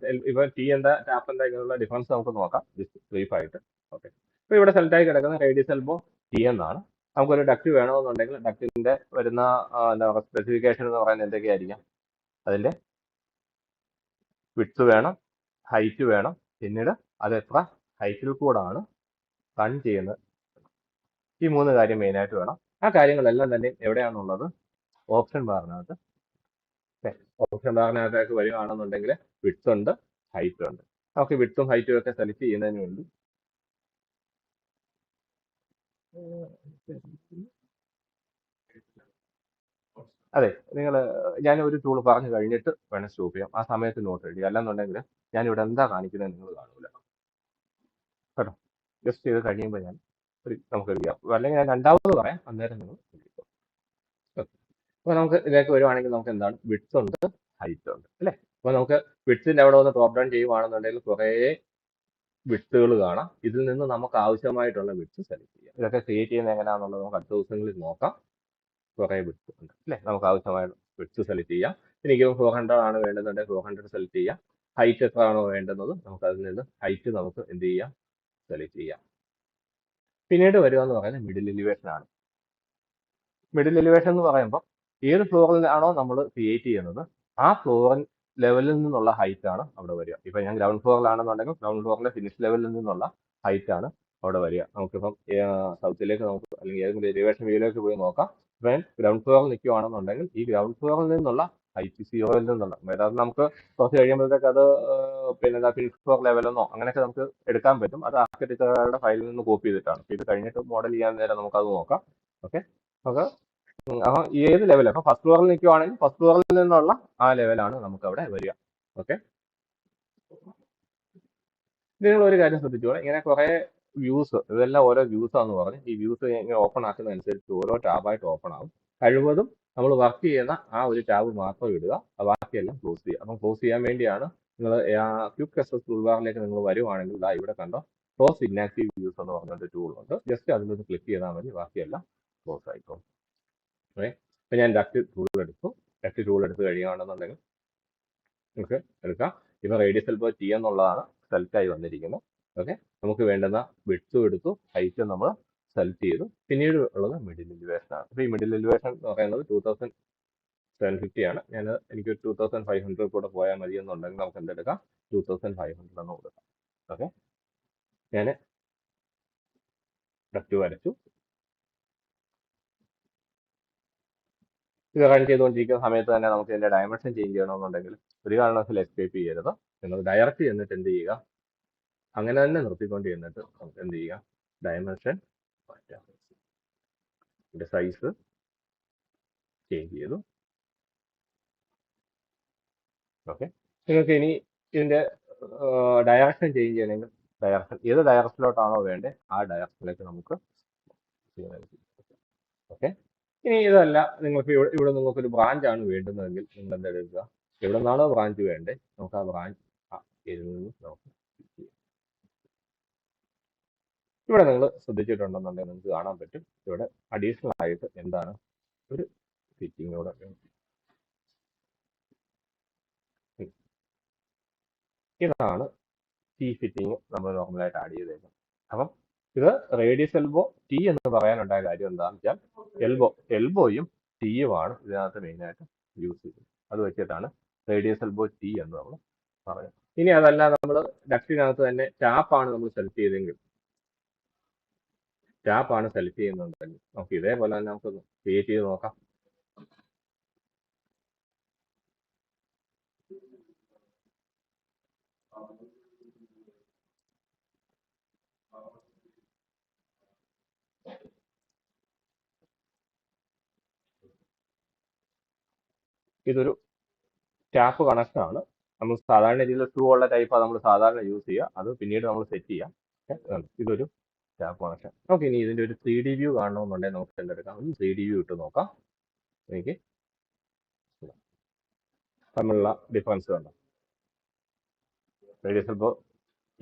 ഇപ്പൊ ടി എന്താ ടാപ്പ് എന്താ ഇങ്ങനെയുള്ള ഡിഫറൻസ് നമുക്ക് നോക്കാം ജസ്റ്റ് ബ്രീഫ് ആയിട്ട്. ഓക്കെ, ഇപ്പൊ ഇവിടെ സെലക്ട് ആയി കിടക്കുന്ന റേഡിയസ് എൽബോ ടി എന്നാണ്. നമുക്കൊരു ഡക്ട് വേണമെന്നുണ്ടെങ്കിൽ ഡക്റ്റിന്റെ വരുന്ന എന്താ പറയുക സ്പെസിഫിക്കേഷൻ എന്ന് പറയുന്നത് എന്തൊക്കെയായിരിക്കാം? അതിന്റെ വിഡ്ത്ത് വേണം, ഹൈറ്റ് വേണം, പിന്നീട് അത് എത്ര ഹൈറ്റിൽ കൂടാണ് റൺ ചെയ്യുന്നത്. ഈ 3 കാര്യം മെയിനായിട്ട് വേണം. ആ കാര്യങ്ങളെല്ലാം തന്നെ എവിടെയാണുള്ളത്? ഓപ്ഷൻ ബാറിനകത്ത്. ഓപ്ഷൻ ബാറിനകത്തേക്ക് വരികയാണെന്നുണ്ടെങ്കിൽ വിഡ്ത്ത് ഉണ്ട്, ഹൈറ്റ് ഉണ്ട്. നമുക്ക് വിഡ്ത്തും ഹൈറ്റും ഒക്കെ സെലക്ട് ചെയ്യുന്നതിന് വേണ്ടി അതെ, നിങ്ങൾ ഞാൻ ഒരു ടൂൾ പറഞ്ഞു കഴിഞ്ഞിട്ട് വേണം സ്റ്റോപ്പ് ചെയ്യാം. ആ സമയത്ത് നോട്ട് എഴുതി, അല്ലെന്നുണ്ടെങ്കിൽ ഞാൻ ഇവിടെ എന്താ കാണിക്കുന്നത് നിങ്ങൾ കാണൂല കേട്ടോ. ജസ്റ്റ് ചെയ്ത് കഴിയുമ്പോൾ ഞാൻ നമുക്ക് എഴുതിയാം, അല്ലെങ്കിൽ ഞാൻ രണ്ടാമത് പറയാം, അന്നേരം നിങ്ങൾ അപ്പൊ നമുക്ക് ഇതിലേക്ക് വരുവാണെങ്കിൽ നമുക്ക് എന്താണ് വിഡ്ത്ത് ഉണ്ട്, ഹൈറ്റ് ഉണ്ട് അല്ലേ? അപ്പൊ നമുക്ക് വിഡ്ത്തിന്റെ അവിടെ ഒന്ന് ഡ്രോപ്പ് ഡൗൺ ചെയ്യുവാണെന്നുണ്ടെങ്കിൽ കുറേ വിഡ്ത്തുകൾ കാണാം. ഇതിൽ നിന്ന് നമുക്ക് ആവശ്യമായിട്ടുള്ള വിഡ്ത്ത് സെലക്ട് ചെയ്യാം. ഇതൊക്കെ ക്രിയേറ്റ് ചെയ്യുന്നത് എങ്ങനെയാണെന്നുള്ളത് നമുക്ക് അടുത്ത ദിവസങ്ങളിൽ നോക്കാം. കുറേ വിഡ്ത്ത് ഉണ്ട് അല്ലേ? നമുക്ക് ആവശ്യമായ വിഡ്ത്ത് സെലക്ട് ചെയ്യാം. എനിക്ക് 400 ആണ് വേണ്ടതുണ്ടെങ്കിൽ 400 സെലക്ട് ചെയ്യാം. ഹൈറ്റ് എത്ര ആണോ വേണ്ടുന്നത് നമുക്ക് അതിൽ നിന്ന് ഹൈറ്റ് നമുക്ക് എന്ത് ചെയ്യാം? സെലക്ട് ചെയ്യാം. പിന്നീട് വരിക എന്ന് പറയുന്നത് മിഡിൽ എലിവേഷൻ ആണ്. മിഡിൽ എലിവേഷൻ എന്ന് പറയുമ്പോൾ ഏത് ഫ്ലോറിലാണോ നമ്മൾ ക്രിയേറ്റ് ചെയ്യുന്നത് ആ ഫ്ലോർ ലെവലിൽ നിന്നുള്ള ഹൈറ്റ് ആണ് അവിടെ വരിക. ഇപ്പൊ ഞാൻ ഗ്രൗണ്ട് ഫ്ലോറിലാണെന്നുണ്ടെങ്കിൽ ഗ്രൗണ്ട് ഫ്ലോറിലെ ഫിനിഷ് ലെവലിൽ നിന്നുള്ള ഹൈറ്റ് ആണ് അവിടെ വരിക. നമുക്കിപ്പം സൗത്തിലേക്ക് നമുക്ക് അല്ലെങ്കിൽ ഏതെങ്കിലും എലിവേഷൻ വ്യൂയിലേക്ക് പോയി നോക്കാം. ഇപ്പം ഗ്രൗണ്ട് ഫ്ലോറിൽ നിൽക്കുകയാണെന്നുണ്ടെങ്കിൽ ഈ ഗ്രൗണ്ട് ഫ്ലോറിൽ നിന്നുള്ള ഹൈറ്റ് സീറോയിൽ നിന്നുള്ള, അതായത് നമുക്ക് കുറച്ച് കഴിയുമ്പോഴത്തേക്ക് അത് പിന്നെ ഫിനിഷ് ഫ്ലോർ ലെവലെന്നോ അങ്ങനെയൊക്കെ നമുക്ക് എടുക്കാൻ പറ്റും. അത് ആർക്കിടെക്ചറുടെ ഫയലിൽ നിന്ന് കോപ്പി ചെയ്തിട്ടാണ്. ഇത് കഴിഞ്ഞിട്ട് മോഡൽ ചെയ്യാൻ നേരം നമുക്കത് നോക്കാം. ഓക്കെ, നമുക്ക് അപ്പൊ ഏത് ലെവൽ, അപ്പൊ ഫസ്റ്റ് ഫ്ലോറിൽ നിൽക്കുവാണെങ്കിൽ ഫസ്റ്റ് ഫ്ലോറിൽ നിന്നുള്ള ആ ലെവലാണ് നമുക്ക് അവിടെ വരിക. ഓക്കെ, നിങ്ങൾ ഒരു കാര്യം ശ്രദ്ധിച്ചോളൂ, ഇങ്ങനെ കുറെ വ്യൂസ്, ഇതെല്ലാം ഓരോ വ്യൂസ് ആണെന്ന് പറഞ്ഞ് ഈ വ്യൂസ് ഇങ്ങനെ ഓപ്പൺ ആക്കുന്നതനുസരിച്ച് ഓരോ ടാബായിട്ട് ഓപ്പൺ ആവും. കഴിവതും നമ്മൾ വർക്ക് ചെയ്യുന്ന ആ ഒരു ടാബ് മാത്രം ഇടുക, ബാക്കിയെല്ലാം ക്ലോസ് ചെയ്യുക. അപ്പം ക്ലോസ് ചെയ്യാൻ വേണ്ടിയാണ് നിങ്ങൾ ക്വിക്ക് അക്സസ് ടൂൾ ബാറിലേക്ക് നിങ്ങൾ വരുവാണെങ്കിൽ ഇതാ ഇവിടെ കണ്ടോ ക്ലോസ് ഇനാക്റ്റീവ് വ്യൂസ് എന്ന് പറഞ്ഞൊരു ടൂൾ ഉണ്ട്. ജസ്റ്റ് അതിലൊന്ന് ക്ലിക്ക് ചെയ്താൽ മതി, ബാക്കിയെല്ലാം ക്ലോസ് ആയിക്കോളും. ഓക്കെ, ഇപ്പൊ ഞാൻ ഡക്ട് ടൂൾ എടുത്തു. ഡക്ട് ടൂൾ എടുത്ത് കഴിയുകയാണെന്നുണ്ടെങ്കിൽ നമുക്ക് എടുക്കാം. ഇപ്പൊ റേഡിയസ് എൽബോ ടി എന്നുള്ളതാണ് സെലക്ട് ആയി വന്നിരിക്കുന്നത്. ഓക്കെ, നമുക്ക് വേണ്ടുന്ന വിഡ്ത്തും എടുത്തു, ഹൈറ്റും നമ്മൾ സെലക്ട് ചെയ്തു. പിന്നീട് ഉള്ളത് മിഡിൽ എലിവേഷൻ ആണ്. ഇപ്പൊ ഈ മിഡിൽ എലിവേഷൻ എന്ന് പറയുന്നത് 2750 ആണ്. എനിക്ക് 2500 കൂടെ പോയാൽ മതി എന്നുണ്ടെങ്കിൽ നമുക്ക് എന്തെടുക്കാം? 2500 എന്ന് കൊടുക്കാം. ഓക്കെ, ഞാൻ ഡക്ട് വരച്ചു. ഇത് റൺ ചെയ്തുകൊണ്ടിരിക്കുന്ന സമയത്ത് തന്നെ നമുക്ക് ഇതിന്റെ ഡയമെൻഷൻ ചേഞ്ച് ചെയ്യണമെന്നുണ്ടെങ്കിൽ ഒരു കാരണവശാലും എസ്കേപ്പ് ചെയ്യരുത്. നിങ്ങൾ ഡയറക്റ്റ് ചെന്നിട്ട് എന്ത് ചെയ്യുക? അങ്ങനെ തന്നെ നിർത്തിക്കൊണ്ട് ചെന്നിട്ട് നമുക്ക് എന്ത് ചെയ്യുക? ഡയമെൻഷൻ മാറ്റാം. ഇതിന്റെ സൈസ് ചേഞ്ച് ചെയ്തു. ഓക്കെ, നിങ്ങൾക്ക് ഇനി ഇതിന്റെ ഡയറക്ഷൻ ചേഞ്ച് ചെയ്യണമെങ്കിൽ ഡയറക്ഷൻ ഏത് ഡയറക്ഷനിലോട്ടാണോ വേണ്ടത് ആ ഡയറക്ഷനിലേക്ക് നമുക്ക് ചെയ്യാനായിരിക്കും. ഓക്കെ, ഇനി ഇതല്ല നിങ്ങൾക്ക് ഇവിടെ നിങ്ങൾക്കൊരു ബ്രാഞ്ച് ആണ് വേണ്ടുന്നതെങ്കിൽ നിങ്ങൾ എന്താ എടുക്കുക? എവിടെ നിന്നാണോ ബ്രാഞ്ച് വേണ്ടത് നമുക്ക് ആ ബ്രാഞ്ച് ഇതിൽ നിന്ന് നമുക്ക് ഇവിടെ നിങ്ങൾ ശ്രദ്ധിച്ചിട്ടുണ്ടെന്നുണ്ടെങ്കിൽ നിങ്ങൾക്ക് കാണാൻ പറ്റും. ഇവിടെ അഡീഷണൽ ആയിട്ട് എന്താണ് ഒരു ഫിറ്റിംഗ് കൂടെ. ഇതാണ് ടി ഫിറ്റിംഗ് നമ്മൾ നോർമലായിട്ട് ആഡ് ചെയ്തേക്കുന്നത്. അപ്പം ഇത് റേഡിയസ് എൽബോ ടി എന്ന് പറയാനുണ്ടായ കാര്യം എന്താണെന്ന് വെച്ചാൽ എൽബോയും ടിയുമാണ് ഇതിനകത്ത് മെയിനായിട്ട് യൂസ് ചെയ്യുന്നത്. അത് വെച്ചിട്ടാണ് റേഡിയസ് എൽബോ ടി എന്ന് നമ്മൾ പറയുന്നത്. ഇനി അതല്ല നമ്മൾ ഡക്റ്റിനകത്ത് തന്നെ ടാപ്പാണ് നമ്മൾ സെലക്ട് ചെയ്തെങ്കിൽ, ടാപ്പാണ് സെലക്ട് ചെയ്യുന്നുണ്ടെങ്കിൽ നമുക്ക് ഇതേപോലെ തന്നെ നമുക്ക് ക്രിയേറ്റ് ചെയ്ത് നോക്കാം. ഇതൊരു ടാപ്പ് കണക്ഷൻ ആണ്. നമ്മൾ സാധാരണ രീതിയിൽ ടൂ ഉള്ള ടൈപ്പ് നമ്മൾ സാധാരണ യൂസ് ചെയ്യുക. അത് പിന്നീട് നമ്മൾ സെറ്റ് ചെയ്യാം. ഇതൊരു ടാപ്പ് കണക്ഷൻ. നമുക്ക് ഇനി ഇതിന്റെ ഒരു 3D വ്യൂ കാണണമെന്നുണ്ടെങ്കിൽ നമുക്ക് എന്തെടുക്കാം? 3D വ്യൂ ഇട്ട് നോക്കാം. എനിക്ക് തമ്മിലുള്ള ഡിഫറൻസ് കണ്ടോ? റേഡിയസ് എൽബോ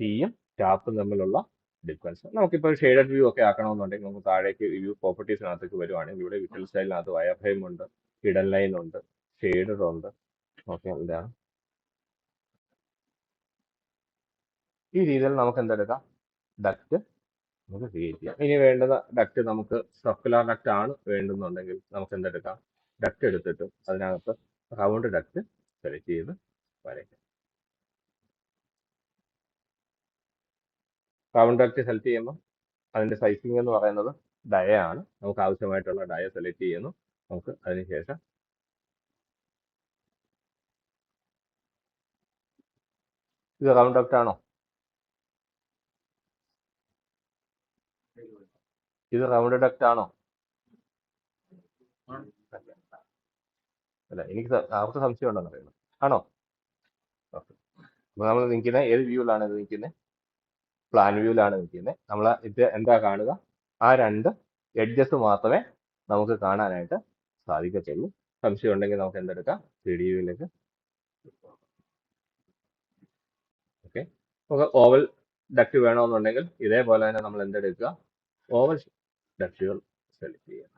ടിയും ടാപ്പും തമ്മിലുള്ള ഡിഫറൻസ്. നമുക്കിപ്പോൾ ഷെയ്ഡഡ് വ്യൂ ഒക്കെ ആക്കണമെന്നുണ്ടെങ്കിൽ നമുക്ക് താഴേക്ക് വ്യൂ പ്രോപ്പർട്ടീസിനകത്തേക്ക് വരുവാണെങ്കിൽ ഇവിടെ വിഷ്വൽ സ്റ്റൈലിനകത്ത് വയർ ഫ്രെയിം ഉണ്ട്, ഹിഡൻ ലൈൻ ഉണ്ട്, ഷെയ്ഡർ ഉണ്ട്. ഓക്കെ, ഇതാണ് ഈ രീതിയിൽ നമുക്ക് എന്തെടുക്കാം, ഡക്റ്റ് നമുക്ക് ക്രിയേറ്റ് ചെയ്യാം. ഇനി വേണ്ടുന്ന ഡക്റ്റ് നമുക്ക് സർക്കുലർ ഡക്റ്റ് ആണ് വേണ്ടുന്നുണ്ടെങ്കിൽ നമുക്ക് എന്തെടുക്കാം, ഡക്റ്റ് എടുത്തിട്ട് അതിനകത്ത് റൗണ്ട് ഡക്റ്റ് സെലക്ട് ചെയ്ത് വരയ്ക്കാം. റൗണ്ട് ഡക്റ്റ് സെലക്ട് ചെയ്യുമ്പോൾ അതിന്റെ സൈസിങ് എന്ന് പറയുന്നത് ഡയ ആണ്. നമുക്ക് ആവശ്യമായിട്ടുള്ള ഡയ സെലക്ട് ചെയ്യുന്നു. നമുക്ക് അതിനുശേഷം ഇത് റൗണ്ട് ഡക്റ്റ് ആണോ, ഇത് റൗണ്ട് ഡക്റ്റ് ആണോ? അല്ല, എനിക്ക് അവർക്ക് സംശയം ഉണ്ടെന്ന് അറിയുന്നു. ആണോ? ഓക്കെ. അപ്പൊ നമ്മൾ നിൽക്കുന്നത് ഏത് വ്യൂവിലാണ് ഇത് നിൽക്കുന്നത്? പ്ലാൻ വ്യൂവിലാണ് നിൽക്കുന്നത്. നമ്മൾ ഇത് എന്താ കാണുക, ആ രണ്ട് എഡ്ജസ് മാത്രമേ നമുക്ക് കാണാനായിട്ട് സാധിക്കത്തുള്ളൂ. സംശയം ഉണ്ടെങ്കിൽ നമുക്ക് എന്തെടുക്കാം, 3D വ്യൂവിലേക്ക്. ഓക്കെ, നമുക്ക് ഓവൽ ഡക്റ്റ് വേണമെന്നുണ്ടെങ്കിൽ ഇതേപോലെ തന്നെ നമ്മൾ എന്തെടുക്കുക, ഓവൽ ഡക്റ്റുകൾ സെലക്ട് ചെയ്യുക.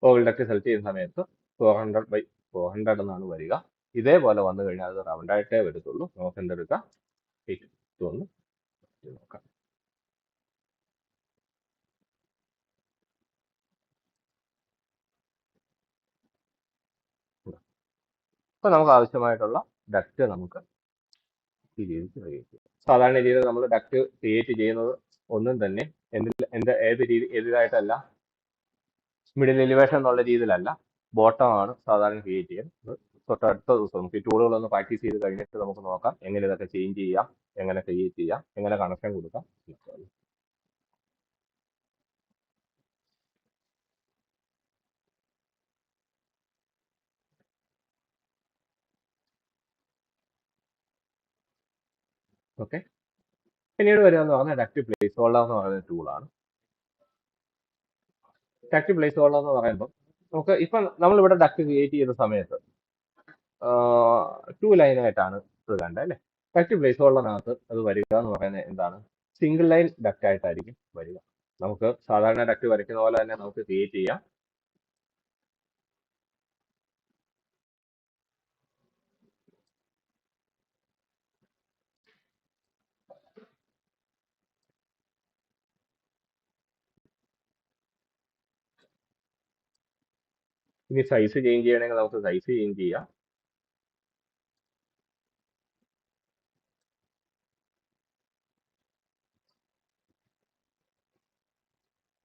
ഓവൽ ഡക്റ്റ് സെലക്ട് ചെയ്യുന്ന സമയത്ത് 400x400 എന്നാണ് വരിക. ഇതേപോലെ വന്നു കഴിഞ്ഞാൽ അത് റൗണ്ട് ആയിട്ടേ വരത്തുള്ളൂ. നമുക്ക് എന്തെടുക്കാം, ഇതൊന്ന് നോക്കാം. അപ്പൊ നമുക്ക് ആവശ്യമായിട്ടുള്ള ഡക്റ്റ് നമുക്ക് ഈ രീതിയിൽ ക്രിയേറ്റ് ചെയ്യാം. സാധാരണ രീതിയിൽ നമ്മൾ ഡക്റ്റ് ക്രിയേറ്റ് ചെയ്യുന്നത് ഒന്നും തന്നെ ഏതിലായിട്ടല്ല, മിഡിൽ എലിവേഷൻ എന്നുള്ള രീതിയിലല്ല, ബോട്ടം ആണ് സാധാരണ ക്രിയേറ്റ് ചെയ്യുന്നത്. തൊട്ടടുത്ത ദിവസം നമുക്ക് ഈ ടൂളുകളൊന്ന് പ്രാക്ടീസ് ചെയ്ത് കഴിഞ്ഞിട്ട് നമുക്ക് നോക്കാം എങ്ങനെ ഇതൊക്കെ ചേഞ്ച് ചെയ്യാം, എങ്ങനെ ക്രിയേറ്റ് ചെയ്യാം, എങ്ങനെ കണക്ഷൻ കൊടുക്കാം. ഓക്കെ, പിന്നീട് വരുമെന്ന് പറഞ്ഞാൽ ഡക്റ്റ് പ്ലേസ് ഹോൾഡർ എന്ന് പറയുന്ന ടൂളാണ്. ഡക്റ്റ് പ്ലേസ് ഹോൾഡർ എന്ന് പറയുമ്പോൾ നമുക്ക് ഇപ്പം നമ്മളിവിടെ ഡക്റ്റ് ക്രിയേറ്റ് ചെയ്ത സമയത്ത് 2 ലൈനായിട്ടാണ് ഇത് കണ്ടത് അല്ലേ? ഡക്റ്റ് പ്ലേസ് ഹോൾഡറിനകത്ത് അത് വരിക എന്ന് പറയുന്നത് എന്താണ്, സിംഗിൾ ലൈൻ ഡക്റ്റ് ആയിട്ടായിരിക്കും വരിക. നമുക്ക് സാധാരണ ഡക്റ്റ് വരയ്ക്കുന്ന പോലെ തന്നെ നമുക്ക് ക്രിയേറ്റ് ചെയ്യാം. ഇനി സൈസ് ചേഞ്ച് ചെയ്യണമെങ്കിൽ നമുക്ക് സൈസ് ചേഞ്ച് ചെയ്യാം.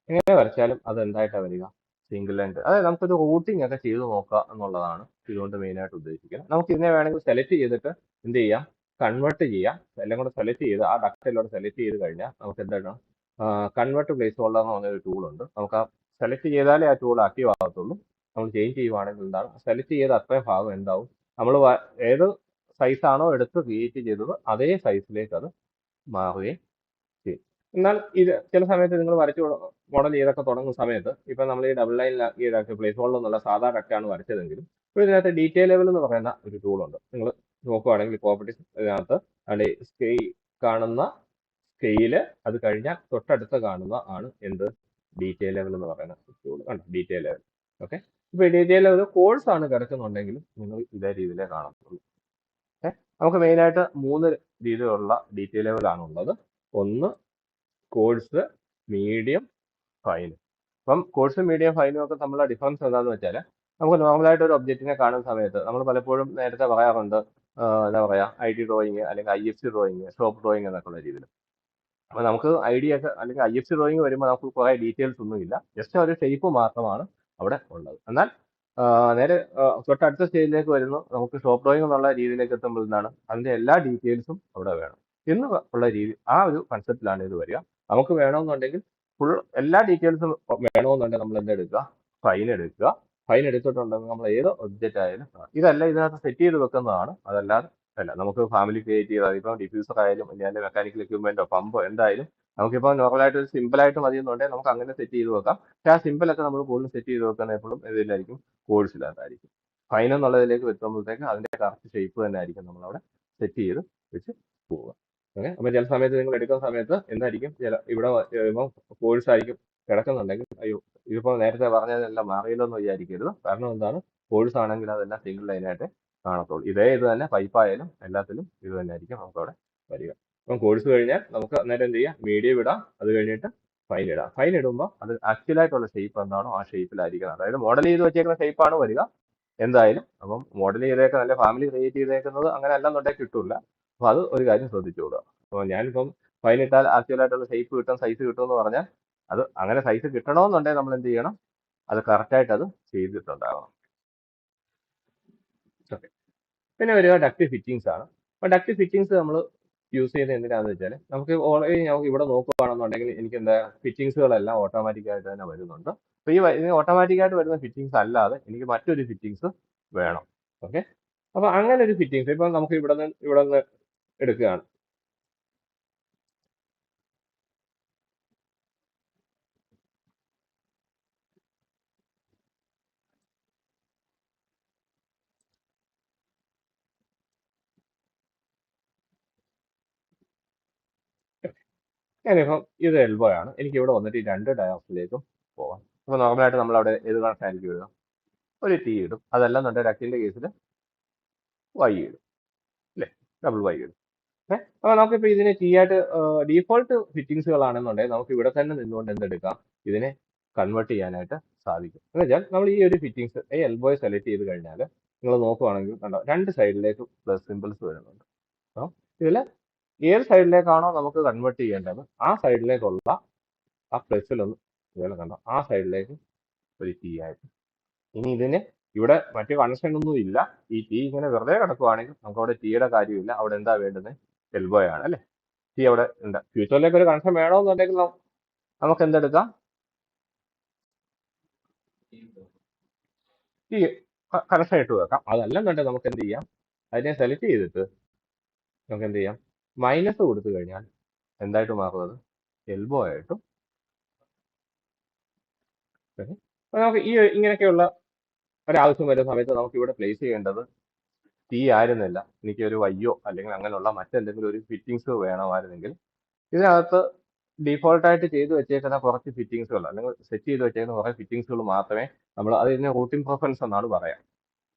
എങ്ങനെ വരച്ചാലും അത് എന്തായിട്ടാണ് വരിക, സിംഗിൾ ലൈൻ. അതായത് നമുക്കൊരു റൂട്ടിംഗ് ഒക്കെ ചെയ്ത് നോക്കുക എന്നുള്ളതാണ് ഇതുകൊണ്ട് മെയിനായിട്ട് ഉദ്ദേശിക്കുന്നത്. നമുക്ക് ഇതിനെ വേണമെങ്കിൽ സെലക്ട് ചെയ്തിട്ട് എന്ത് ചെയ്യാം, കൺവേർട്ട് ചെയ്യാം. എല്ലാം കൂടെ സെലക്ട് ചെയ്ത് ആ ഡക്റ്റിലൂടെ സെലക്ട് ചെയ്ത് കഴിഞ്ഞാൽ നമുക്ക് എന്താണ്, കൺവേർട്ട് പ്ലേസ് ഹോൾഡർ എന്ന് പറഞ്ഞൊരു ടൂൾ ഉണ്ട്. നമുക്ക് ആ സെലക്ട് ചെയ്താലേ ആ ടൂൾ ആക്റ്റീവ് ആകത്തുള്ളൂ. നമ്മൾ ചേഞ്ച് ചെയ്യുവാണെങ്കിൽ എന്താണ്, സെലക്ട് ചെയ്ത് അത്രയും ഭാഗം എന്താവും, നമ്മൾ ഏത് സൈസാണോ എടുത്ത് ക്രിയേറ്റ് ചെയ്തത് അതേ സൈസിലേക്ക് അത് മാറുകയും ചെയ്യും. എന്നാൽ ഇത് ചില സമയത്ത് നിങ്ങൾ വരച്ചു മോഡൽ ചെയ്തൊക്കെ തുടങ്ങുന്ന സമയത്ത് ഇപ്പം നമ്മൾ ഈ ഡബിൾ ലൈനിലാക്കി ഇതാക്കി പ്ലേസ് ഹോൾഡർ എന്നുള്ള സാധാ ഡക്റ്റാണ് വരച്ചതെങ്കിലും ഇപ്പോൾ ഇതിനകത്ത് ഡീറ്റെയിൽ ലെവൽ എന്ന് പറയുന്ന ഒരു ടൂളുണ്ട്. നിങ്ങൾ നോക്കുവാണെങ്കിൽ പ്രോപ്പർട്ടീസ് ഇതിനകത്ത് അതിൻ്റെ സ്കെയിൽ കാണുന്ന സ്കെയില്, അത് കഴിഞ്ഞാൽ തൊട്ടടുത്ത് കാണുന്ന ആണ് എന്ത്, ഡീറ്റെയിൽ ലെവൽ എന്ന് പറയുന്ന ടൂൾ. കണ്ടോ, ഡീറ്റെയിൽ ലെവൽ. ഓക്കെ, ഇപ്പോൾ ഈ ഡീറ്റെയിൽ ലെവൽ കോഴ്സ് ആണ് കിടക്കുന്നുണ്ടെങ്കിലും നിങ്ങൾ ഇതേ രീതിയിലേ കാണത്തുള്ളൂ. നമുക്ക് മെയിനായിട്ട് 3 രീതിയിലുള്ള ഡീറ്റെയിൽ ലെവലാണ് ഉള്ളത്. ഒന്ന് കോഴ്സ്, മീഡിയം, ഫൈനും. അപ്പം കോഴ്സും മീഡിയം ഫൈനും ഒക്കെ തമ്മിലുള്ള ഡിഫറൻസ് എന്താണെന്ന് വെച്ചാൽ, നമുക്ക് നോർമലായിട്ട് ഒരു ഒബ്ജക്റ്റിനെ കാണുന്ന സമയത്ത് നമ്മൾ പലപ്പോഴും നേരത്തെ പറയാറുണ്ട്, എന്താ പറയുക, ID ഡ്രോയിങ് അല്ലെങ്കിൽ IFC ഡ്രോയിങ്, ഷോപ്പ് ഡ്രോയിങ് എന്നൊക്കെ ഉള്ള രീതിയിൽ. അപ്പോൾ നമുക്ക് ID ഒക്കെ അല്ലെങ്കിൽ IFC ഡ്രോയിങ് വരുമ്പോൾ നമുക്ക് കുറേ ഡീറ്റെയിൽസ് ഒന്നുമില്ല, ജസ്റ്റ് ഒരു ഷേപ്പ് മാത്രമാണ് അവിടെ ഉള്ളത്. എന്നാൽ നേരെ തൊട്ടടുത്ത സ്റ്റേജിലേക്ക് വരുന്നു, നമുക്ക് ഷോപ്പ് ഡ്രോയിങ് എന്നുള്ള രീതിയിലേക്ക് എത്തുമ്പോൾ എന്താണ്, അതിൻ്റെ എല്ലാ ഡീറ്റെയിൽസും അവിടെ വേണം എന്ന് ഉള്ള രീതി, ആ ഒരു കൺസെപ്റ്റിലാണ് ഇത് വരിക. നമുക്ക് വേണമെന്നുണ്ടെങ്കിൽ ഫുൾ എല്ലാ ഡീറ്റെയിൽസും വേണമെന്നുണ്ടെങ്കിൽ നമ്മൾ എന്തെടുക്കുക, ഫൈൻ എടുക്കുക. ഫൈൻ എടുത്തിട്ടുണ്ടെങ്കിൽ നമ്മൾ ഏത് ഒബ്ജക്റ്റ് ആയാലും ഇതല്ല ഇതിനകത്ത് സെറ്റ് ചെയ്ത് വെക്കുന്നതാണ്. അതല്ലാതെ അല്ല, നമുക്ക് ഫാമിലി ക്രിയേറ്റ് ചെയ്താൽ ഇപ്പം ഡിഫ്യൂസർ ആയാലും അല്ലെങ്കിൽ മെക്കാനിക്കൽ എക്യുപ്മെന്റോ പമ്പോ എന്തായാലും നമുക്കിപ്പോൾ നോർമലായിട്ട് ഒരു സിമ്പിളായിട്ട് മതി എന്നുണ്ടെങ്കിൽ നമുക്ക് അങ്ങനെ സെറ്റ് ചെയ്ത് വെക്കാം. പക്ഷേ ആ സിമ്പിളൊക്കെ നമ്മൾ കൂടുതൽ സെറ്റ് ചെയ്ത് വെക്കുന്ന എപ്പോഴും ഇതിലായിരിക്കും, കോഴ്സിനകത്തായിരിക്കും. ഫൈൻ എന്നുള്ളതിലേക്ക് വെക്കുമ്പോഴത്തേക്ക് അതിന്റെ കറക്റ്റ് ഷേപ്പ് തന്നെ ആയിരിക്കും നമ്മളവിടെ സെറ്റ് ചെയ്ത് വെച്ച് പോവുക. ഓക്കെ, അപ്പൊ ചില സമയത്ത് നിങ്ങൾ എടുക്കുന്ന സമയത്ത് എന്തായിരിക്കും, ഇവിടെ ഇപ്പം കോഴ്സ് ആയിരിക്കും കിടക്കുന്നുണ്ടെങ്കിൽ അയ്യോ ഇതിപ്പോ നേരത്തെ പറഞ്ഞതെല്ലാം മാറിയല്ലോ എന്ന് വിചാരിക്കരുത്. കാരണം എന്താണ്, കോഴ്സ് ആണെങ്കിൽ അതെല്ലാം സിംഗിൾ ലൈനായിട്ട് കാണത്തുള്ളൂ. ഇത് തന്നെ പൈപ്പായാലും എല്ലാത്തിലും ഇത് തന്നെ ആയിരിക്കും നമുക്ക് അവിടെ വരിക. അപ്പം കോഴ്സ് കഴിഞ്ഞാൽ നമുക്ക് അന്നേരം എന്ത് ചെയ്യാം, മീഡിയം ഇടാം. അത് കഴിഞ്ഞിട്ട് ഫൈൻ ഇടാം. ഫൈൻ ഇടുമ്പോൾ അത് ആക്ച്വലായിട്ടുള്ള ഷേപ്പ് എന്താണോ ആ ഷേപ്പിലായിരിക്കണം. അതായത് മോഡൽ ചെയ്ത് വെച്ചേക്കുന്ന ഷേപ്പാണ് വരിക എന്തായാലും. അപ്പം മോഡൽ ചെയ്തേക്കുന്ന നല്ല ഫാമിലി ക്രിയേറ്റ് ചെയ്തേക്കുന്നത് അങ്ങനെ അല്ലെന്നുണ്ടെങ്കിൽ കിട്ടില്ല. അപ്പൊ അത് ഒരു കാര്യം ശ്രദ്ധിച്ചോളുക. അപ്പോൾ ഞാനിപ്പം ഫൈൻ ഇട്ടാൽ ആക്ച്വലായിട്ടുള്ള ഷേപ്പ് കിട്ടും, സൈസ് കിട്ടും എന്ന് പറഞ്ഞാൽ അത് അങ്ങനെ സൈസ് കിട്ടണമെന്നുണ്ടെങ്കിൽ നമ്മൾ എന്ത് ചെയ്യണം, അത് കറക്റ്റായിട്ട് അത് ചെയ്തിട്ടുണ്ടാകണം. ഓക്കെ, പിന്നെ വരിക ഡക്റ്റ് ഫിറ്റിങ്സ് ആണ്. അപ്പോൾ ഡക്റ്റ് ഫിറ്റിങ്സ് നമ്മൾ യൂസ് ചെയ്യുന്നത് എന്തിനാന്ന് വെച്ചാൽ നമുക്ക് ഓൾറെഡി നമുക്ക് ഇവിടെ നോക്കുകയാണെന്നുണ്ടെങ്കിൽ എനിക്ക് എന്താ ഫിറ്റിങ്സുകളെല്ലാം ഓട്ടോമാറ്റിക് ആയിട്ട് തന്നെ വരുന്നുണ്ട്. അപ്പോൾ ഈ ഓട്ടോമാറ്റിക് ആയിട്ട് വരുന്ന ഫിറ്റിങ്സ് അല്ലാതെ എനിക്ക് മറ്റൊരു ഫിറ്റിങ്സ് വേണം. ഓക്കെ, അപ്പോൾ അങ്ങനെ ഒരു ഫിറ്റിങ്സ് ഇപ്പം നമുക്ക് ഇവിടെ നിന്ന് എടുക്കുകയാണ്. ഞാനിപ്പം ഇത് എൽബോ ആണ്. എനിക്ക് ഇവിടെ വന്നിട്ട് ഈ രണ്ട് ഡയറക്ഷനിലേക്കും പോകാം. അപ്പോൾ നോർമലായിട്ട് നമ്മൾ അവിടെ ഏത് കണക്ഷൻ ആയിരിക്കും ഇടുക, ഒരു ടി ഇടും. അതല്ല എന്നുണ്ടെങ്കിൽ ഡക്റ്റിന്റെ കേസിൽ വൈ ഇടും, അല്ലേ, ഡബിൾ വൈ ഇടും. അപ്പോൾ നമുക്കിപ്പോൾ ഇതിനെ ടി ആയിട്ട് ഡീഫോൾട്ട് ഫിറ്റിങ്സുകളാണെന്നുണ്ടെങ്കിൽ നമുക്ക് ഇവിടെ തന്നെ നിന്നുകൊണ്ട് എന്തെടുക്കാം, ഇതിനെ കൺവേർട്ട് ചെയ്യാനായിട്ട് സാധിക്കും. എന്ന് വെച്ചാൽ നമ്മൾ ഈ ഒരു ഫിറ്റിങ്സ് ഈ എൽബോയെ സെലക്ട് ചെയ്ത് കഴിഞ്ഞാൽ നിങ്ങൾ നോക്കുവാണെങ്കിൽ കണ്ടോ, രണ്ട് സൈഡിലേക്ക് പ്ലസ് സിമ്പിൾസ് വരുന്നുണ്ട്. അപ്പോൾ ഇതിൽ ഏത് സൈഡിലേക്കാണോ നമുക്ക് കൺവേർട്ട് ചെയ്യേണ്ടത് ആ സൈഡിലേക്കുള്ള ആ പ്ലസിലൊന്ന് ഇതുപോലെ കണ്ടോ, ആ സൈഡിലേക്ക് ഒരു ടി ആയിട്ട്. ഇനി ഇതിന് ഇവിടെ മറ്റു കണക്ഷൻ ഒന്നും ഇല്ല, ഈ ടി ഇങ്ങനെ വെറുതെ കിടക്കുവാണെങ്കിൽ നമുക്ക് അവിടെ ടിയുടെ കാര്യമില്ല. അവിടെ എന്താ വേണ്ടുന്നത്, എൽബോയാണ്, അല്ലേ. ടി അവിടെ ഉണ്ട്. ഫ്യൂച്ചറിലേക്ക് ഒരു കണക്ഷൻ വേണമെന്നുണ്ടെങ്കിൽ നമുക്ക് എന്തെടുക്കാം, ടി കണക്ഷൻ ഇട്ട് വെക്കാം. അതല്ലെന്നുണ്ടെങ്കിൽ നമുക്ക് എന്ത് ചെയ്യാം, അതിനെ സെലക്ട് ചെയ്തിട്ട് നമുക്ക് എന്ത് ചെയ്യാം, മൈനസ് കൊടുത്തു കഴിഞ്ഞാൽ എന്തായിട്ട് മാറുന്നത്, എൽബോ ആയിട്ടും. അപ്പൊ നമുക്ക് ഈ ഇങ്ങനെയൊക്കെയുള്ള ഒരാവശ്യം വരുന്ന സമയത്ത് നമുക്ക് ഇവിടെ പ്ലേസ് ചെയ്യേണ്ടത് ടി ആയിരുന്നില്ല, എനിക്ക് ഒരു വയ്യോ അല്ലെങ്കിൽ അങ്ങനെയുള്ള മറ്റെന്തെങ്കിലും ഒരു ഫിറ്റിങ്സ് വേണമായിരുന്നെങ്കിൽ ഇതിനകത്ത് ഡീഫോൾട്ടായിട്ട് ചെയ്ത് വെച്ചേക്കുന്ന കുറച്ച് ഫിറ്റിങ്സുകൾ അല്ലെങ്കിൽ സെറ്റ് ചെയ്ത് വെച്ചേക്കുന്ന കുറേ ഫിറ്റിങ്സുകൾ മാത്രമേ നമ്മൾ അതിന് റൂട്ടിംഗ് പ്രിഫറൻസ് എന്നാണ് പറയാം.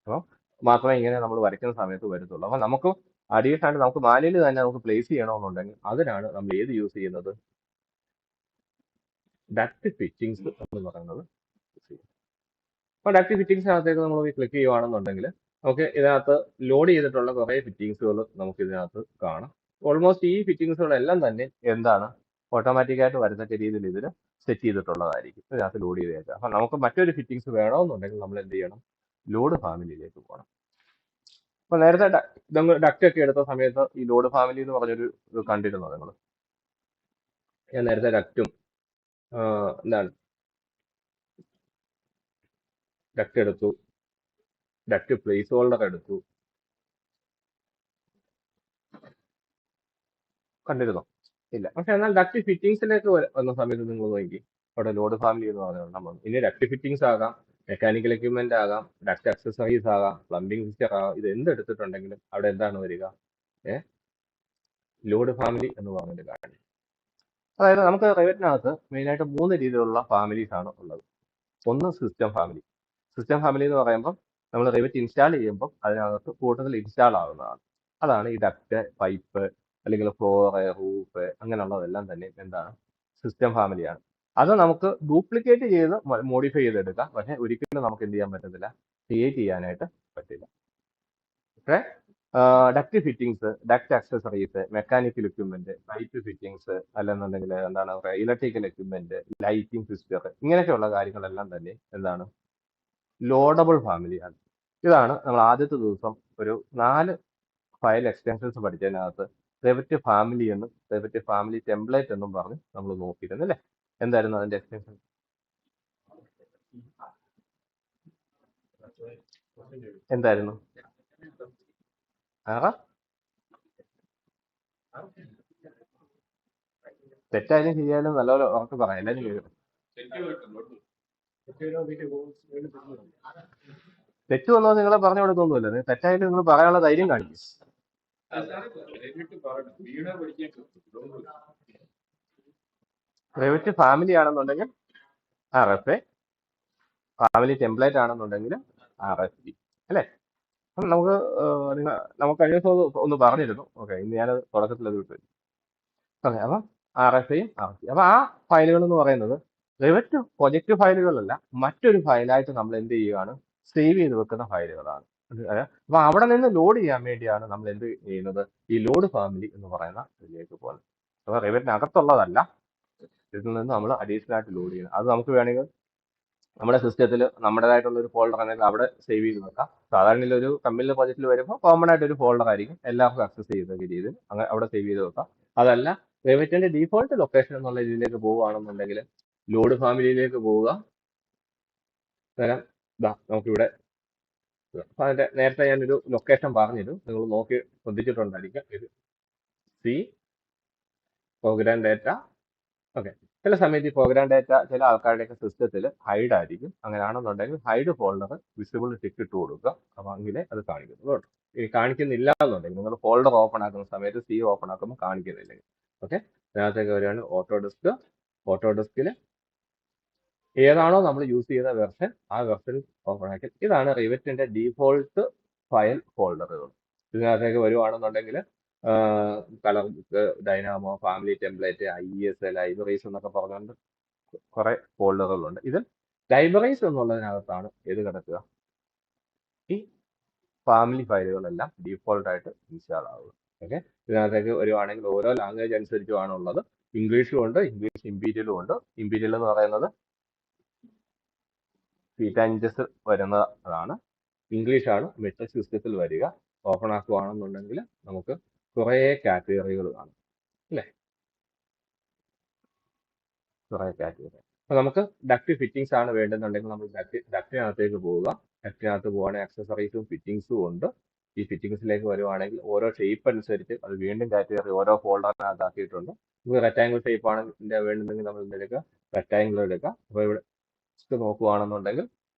അപ്പോൾ മാത്രമേ ഇങ്ങനെ നമ്മൾ വരയ്ക്കുന്ന സമയത്ത് വരത്തുള്ളൂ. അപ്പോൾ നമുക്ക് അഡീഷണൽ ആയിട്ട് നമുക്ക് മാനുവലി തന്നെ നമുക്ക് പ്ലേസ് ചെയ്യണമെന്നുണ്ടെങ്കിൽ അതിനാണ് നമ്മൾ ഏത് യൂസ് ചെയ്യുന്നത്, ഡക്റ്റ് ഫിറ്റിങ്സ് എന്ന് പറയുന്നത്. അപ്പോൾ ഡക്റ്റ് ഫിറ്റിങ്സിനകത്തേക്ക് നമ്മൾ ക്ലിക്ക് ചെയ്യുവാണെന്നുണ്ടെങ്കിൽ നമുക്ക് ഇതിനകത്ത് ലോഡ് ചെയ്തിട്ടുള്ള കുറേ ഫിറ്റിങ്സുകൾ നമുക്ക് ഇതിനകത്ത് കാണാം. ഓൾമോസ്റ്റ് ഈ ഫിറ്റിങ്സുകളെല്ലാം തന്നെ എന്താണ്, ഓട്ടോമാറ്റിക്കായിട്ട് വരത്തക്ക രീതിയിൽ ഇതിൽ സെറ്റ് ചെയ്തിട്ടുള്ളതായിരിക്കും, ഇതിനകത്ത് ലോഡ് ചെയ്തേക്കാം. അപ്പം നമുക്ക് മറ്റൊരു ഫിറ്റിങ്സ് വേണമെന്നുണ്ടെങ്കിൽ നമ്മൾ എന്ത് ചെയ്യണം, ലോഡ് ഫാമിലിയിലേക്ക് പോകണം. അപ്പോൾ നേരത്തെ ഡക്റ്റ് ഒക്കെ എടുത്ത സമയത്ത് ഈ ലോഡ് ഫാമിലി എന്ന് പറഞ്ഞൊരു ഇത് കണ്ടിരുന്നോ നിങ്ങൾ? ഞാൻ നേരത്തെ ഡക്റ്റും എന്താണ് ഡക്റ്റ് എടുത്തു, ഡക്റ്റ് പ്ലേസ് ഹോൾഡർ എടുത്തു, കണ്ടിരുന്നോ? ഇല്ല. പക്ഷെ എന്നാൽ ഡക്റ്റ് ഫിറ്റിങ്സിലേക്ക് വന്ന സമയത്ത് നിങ്ങൾ നോക്കി, അവിടെ ലോഡ് ഫാമിലി എന്ന് പറഞ്ഞാൽ ഇനി ഡക്റ്റ് ഫിറ്റിങ്സ് ആകാം, മെക്കാനിക്കൽ എക്യുപ്മെന്റ് ആകാം, ഡക്റ്റ് അക്സസറീസ് ആകാം, പ്ലംബിംഗ് ഫിക്സ്ചർ ആകാം, ഇത് എന്തെടുത്തിട്ടുണ്ടെങ്കിലും അവിടെ എന്താണ് വരിക, ലോഡ് ഫാമിലി എന്ന് പറഞ്ഞൊരു കാര്യം. അതായത് നമുക്ക് റെവറ്റിനകത്ത് മെയിനായിട്ട് 3 രീതിയിലുള്ള ഫാമിലീസ് ആണ് ഉള്ളത്. ഒന്ന് സിസ്റ്റം ഫാമിലി. സിസ്റ്റം ഫാമിലി എന്ന് പറയുമ്പോൾ നമ്മൾ റെവറ്റ് ഇൻസ്റ്റാൾ ചെയ്യുമ്പോൾ അതിനകത്ത് കൂടുതൽ ഇൻസ്റ്റാൾ ആവുന്നതാണ്. അതാണ് ഈ ഡക്റ്റ്, പൈപ്പ് അല്ലെങ്കിൽ ഫ്ലോർ, റൂഫ് അങ്ങനെയുള്ളതെല്ലാം തന്നെ എന്താണ്, സിസ്റ്റം ഫാമിലിയാണ്. അത് നമുക്ക് ഡ്യൂപ്ലിക്കേറ്റ് ചെയ്ത് മോഡിഫൈ ചെയ്തെടുക്കാം. പക്ഷെ ഒരിക്കലും നമുക്ക് എന്ത് ചെയ്യാൻ പറ്റത്തില്ല, ക്രിയേറ്റ് ചെയ്യാനായിട്ട് പറ്റില്ല. Okay, duct fittings, duct accessories, mechanical equipment, pipe fittings, അല്ലെന്നുണ്ടെങ്കിൽ എന്താണ് പറയുക, ഇലക്ട്രിക്കൽ എക്യുപ്മെന്റ്, ലൈറ്റിംഗ് ഫിക്സ്ചർ, ഇങ്ങനെയൊക്കെയുള്ള കാര്യങ്ങളെല്ലാം തന്നെ എന്താണ്, ലോഡബിൾ ഫാമിലിയാണ്. ഇതാണ് നമ്മൾ ആദ്യത്തെ ദിവസം ഒരു 4 ഫയൽ എക്സ്റ്റൻഷൻസ് പഠിച്ചതിനകത്ത് റെവറ്റ് ഫാമിലി എന്നും റെവറ്റ് ഫാമിലി ടെംപ്ലേറ്റ് എന്നും പറഞ്ഞ് നമ്മൾ നോക്കിയിരുന്നു, അല്ലേ. എന്തായിരുന്നു അതിന്റെ എക്സ്റ്റൻഷൻ? എന്തായിരുന്നു? ആറാ, തെറ്റായാലും ശരിയായാലും നല്ലപോലെ ഉറക്കെ പറയാം, എല്ലാവരും കേൾക്കും. തെറ്റ് വന്നത് നിങ്ങളെ പറഞ്ഞു കൊടുത്തൊന്നുമില്ല, തെറ്റായിട്ട് നിങ്ങൾ പറയാനുള്ള ധൈര്യം കാണിക്കും. പ്രൈവറ്റ് ഫാമിലി ആണെന്നുണ്ടെങ്കിൽ RFA, ഫാമിലി ടെംപ്ലേറ്റ് ആണെന്നുണ്ടെങ്കിൽ RFP, അല്ലേ? അപ്പം നമുക്ക് കഴിഞ്ഞ ദിവസം ഒന്ന് പറഞ്ഞിരുന്നു. ഓക്കെ, ഇന്ന് ഞാനത് തുടക്കത്തിൽ അത് വിട്ടു. ഓക്കെ, അപ്പം RFAയും RFP. അപ്പൊ ആ ഫയലുകൾ എന്ന് പറയുന്നത് റിവറ്റ് പ്രൊജക്ട് ഫയലുകളല്ല, മറ്റൊരു ഫയലായിട്ട് നമ്മൾ എന്ത് ചെയ്യുകയാണ്, സേവ് ചെയ്ത് വെക്കുന്ന ഫയലുകളാണ്. അപ്പൊ അവിടെ നിന്ന് ലോഡ് ചെയ്യാൻ വേണ്ടിയാണ് നമ്മൾ എന്ത് ചെയ്യുന്നത്, ഈ ലോഡ് ഫാമിലി എന്ന് പറയുന്ന ഇതിലേക്ക് പോകുന്നത്. അപ്പൊ റിവറ്റിനകത്തുള്ളതല്ല, ഇതിൽ നിന്ന് നമ്മൾ അഡീഷണൽ ആയിട്ട് ലോഡ് ചെയ്യുന്നത്. അത് നമുക്ക് വേണമെങ്കിൽ നമ്മുടെ സിസ്റ്റത്തിൽ നമ്മുടേതായിട്ടുള്ള ഒരു ഫോൾഡർ ആണെങ്കിൽ അവിടെ സേവ് ചെയ്ത് വെക്കാം. സാധാരണ ഒരു കമ്പനിയിലെ പ്രോജക്റ്റിൽ വരുമ്പോൾ കോമൺ ആയിട്ട് ഒരു ഫോൾഡർ ആയിരിക്കും, എല്ലാവർക്കും ആക്സസ് ചെയ്യുന്ന രീതിയിൽ അങ്ങനെ അവിടെ സേവ് ചെയ്ത് വെക്കാം. അതല്ല റിവറ്റിന്റെ ഡീഫോൾട്ട് ലൊക്കേഷൻ എന്നുള്ള രീതിയിലേക്ക് പോവുകയാണെന്നുണ്ടെങ്കിൽ ലോഡ് ഫാമിലിയിലേക്ക് പോവുക. അന്നേരം നമുക്കിവിടെ അപ്പൊ അതിന്റെ നേരത്തെ ഞാനൊരു ലൊക്കേഷൻ പറഞ്ഞിരുന്നു, നിങ്ങൾ നോക്കി ശ്രദ്ധിച്ചിട്ടുണ്ടായിരിക്കും. ഇത് സി പ്രോഗ്രാം ഡാറ്റ. ഓക്കെ, ചില സമയത്ത് ഈ പ്രോഗ്രാം ഡാറ്റ ചില ആൾക്കാരുടെയൊക്കെ സിസ്റ്റത്തിൽ ഹൈഡ് ആയിരിക്കും. അങ്ങനെയാണെന്നുണ്ടെങ്കിൽ ഹൈഡ് ഫോൾഡർ വിസിബിൾ ടിക്ക് ഇട്ട് കൊടുക്കുക. അപ്പൊ അങ്ങനെ അത് കാണിക്കുന്നു കേട്ടോ. ഇനി കാണിക്കുന്നില്ല എന്നുണ്ടെങ്കിൽ നിങ്ങൾ ഫോൾഡർ ഓപ്പൺ ആക്കുന്ന സമയത്ത് സി ഓപ്പൺ ആക്കുമ്പോൾ കാണിക്കുന്നില്ലെങ്കിൽ ഓക്കെ, അതിനകത്തേക്ക് വരികയാണ് ഓട്ടോഡെസ്ക്. ഓട്ടോഡെസ്കിൽ ഏതാണോ നമ്മൾ യൂസ് ചെയ്ത വെർഷൻ ആ വെർഷൻ ഓപ്പൺ ആക്കി. ഇതാണ് റിവറ്റിന്റെ ഡീഫോൾട്ട് ഫയൽ ഫോൾഡറുകൾ. ഇതിനകത്തേക്ക് വരുവാണെന്നുണ്ടെങ്കിൽ colour book, dynamo, family template, IES, libraries എന്നൊക്കെ പറഞ്ഞുകൊണ്ട് കുറെ ഫോൾഡറുകളുണ്ട്. ഇതിൽ ലൈബ്രറീസ് എന്നുള്ളതിനകത്താണ് ഏത് കിടക്കുക, ഈ ഫാമിലി ഫയലുകളെല്ലാം ഡീഫോൾട്ട് ആയിട്ട് ഇൻസ്റ്റാൾ ആവുക. ഓക്കെ, ഇതിനകത്തേക്ക് വരുവാണെങ്കിൽ ഓരോ ലാംഗ്വേജ് അനുസരിച്ചുമാണ് ഉള്ളത്. ഇംഗ്ലീഷും ഉണ്ട്, ഇംഗ്ലീഷ് ഇമ്പീരിയലും ഉണ്ട്. ഇമ്പീരിയൽ എന്ന് പറയുന്നത് ഫീറ്റാഞ്ചസ് വരുന്നതാണ്. ഇംഗ്ലീഷാണ് മെട്രിക് സിസ്റ്റത്തിൽ വരിക. ഓപ്പൺ ആക്കുകയാണെന്നുണ്ടെങ്കിൽ നമുക്ക് കുറേ കാറ്റഗറികൾ കാണും, അല്ലേ? കുറേ കാറ്റഗറി. അപ്പൊ നമുക്ക് ഡക്ട് ഫിറ്റിംഗ്സ് ആണ് വേണ്ടുന്നുണ്ടെങ്കിൽ നമ്മൾ ഡക്റ്റിനകത്തേക്ക് പോവുക. ഡക്റ്റിനകത്ത് പോവുകയാണെങ്കിൽ ആക്സസറീസും ഫിറ്റിംഗ്സും ഉണ്ട്. ഈ ഫിറ്റിംഗ്സിലേക്ക് വരുവാണെങ്കിൽ ഓരോ ഷേപ്പ് അനുസരിച്ച് അത് വീണ്ടും കാറ്റഗറി ഓരോ ഫോൾഡറിനകത്താക്കിയിട്ടുണ്ട്. നമുക്ക് റെക്ടാംഗിൾ ഷേപ്പ് ആണ് വേണ്ടുന്നെങ്കിൽ നമ്മൾ ഇതിലേക്ക് റെക്ടാംഗിൾ എടുക്കുക. അപ്പോൾ ഇവിടെ നോക്കുകയാണെന്നുണ്ടെങ്കിൽ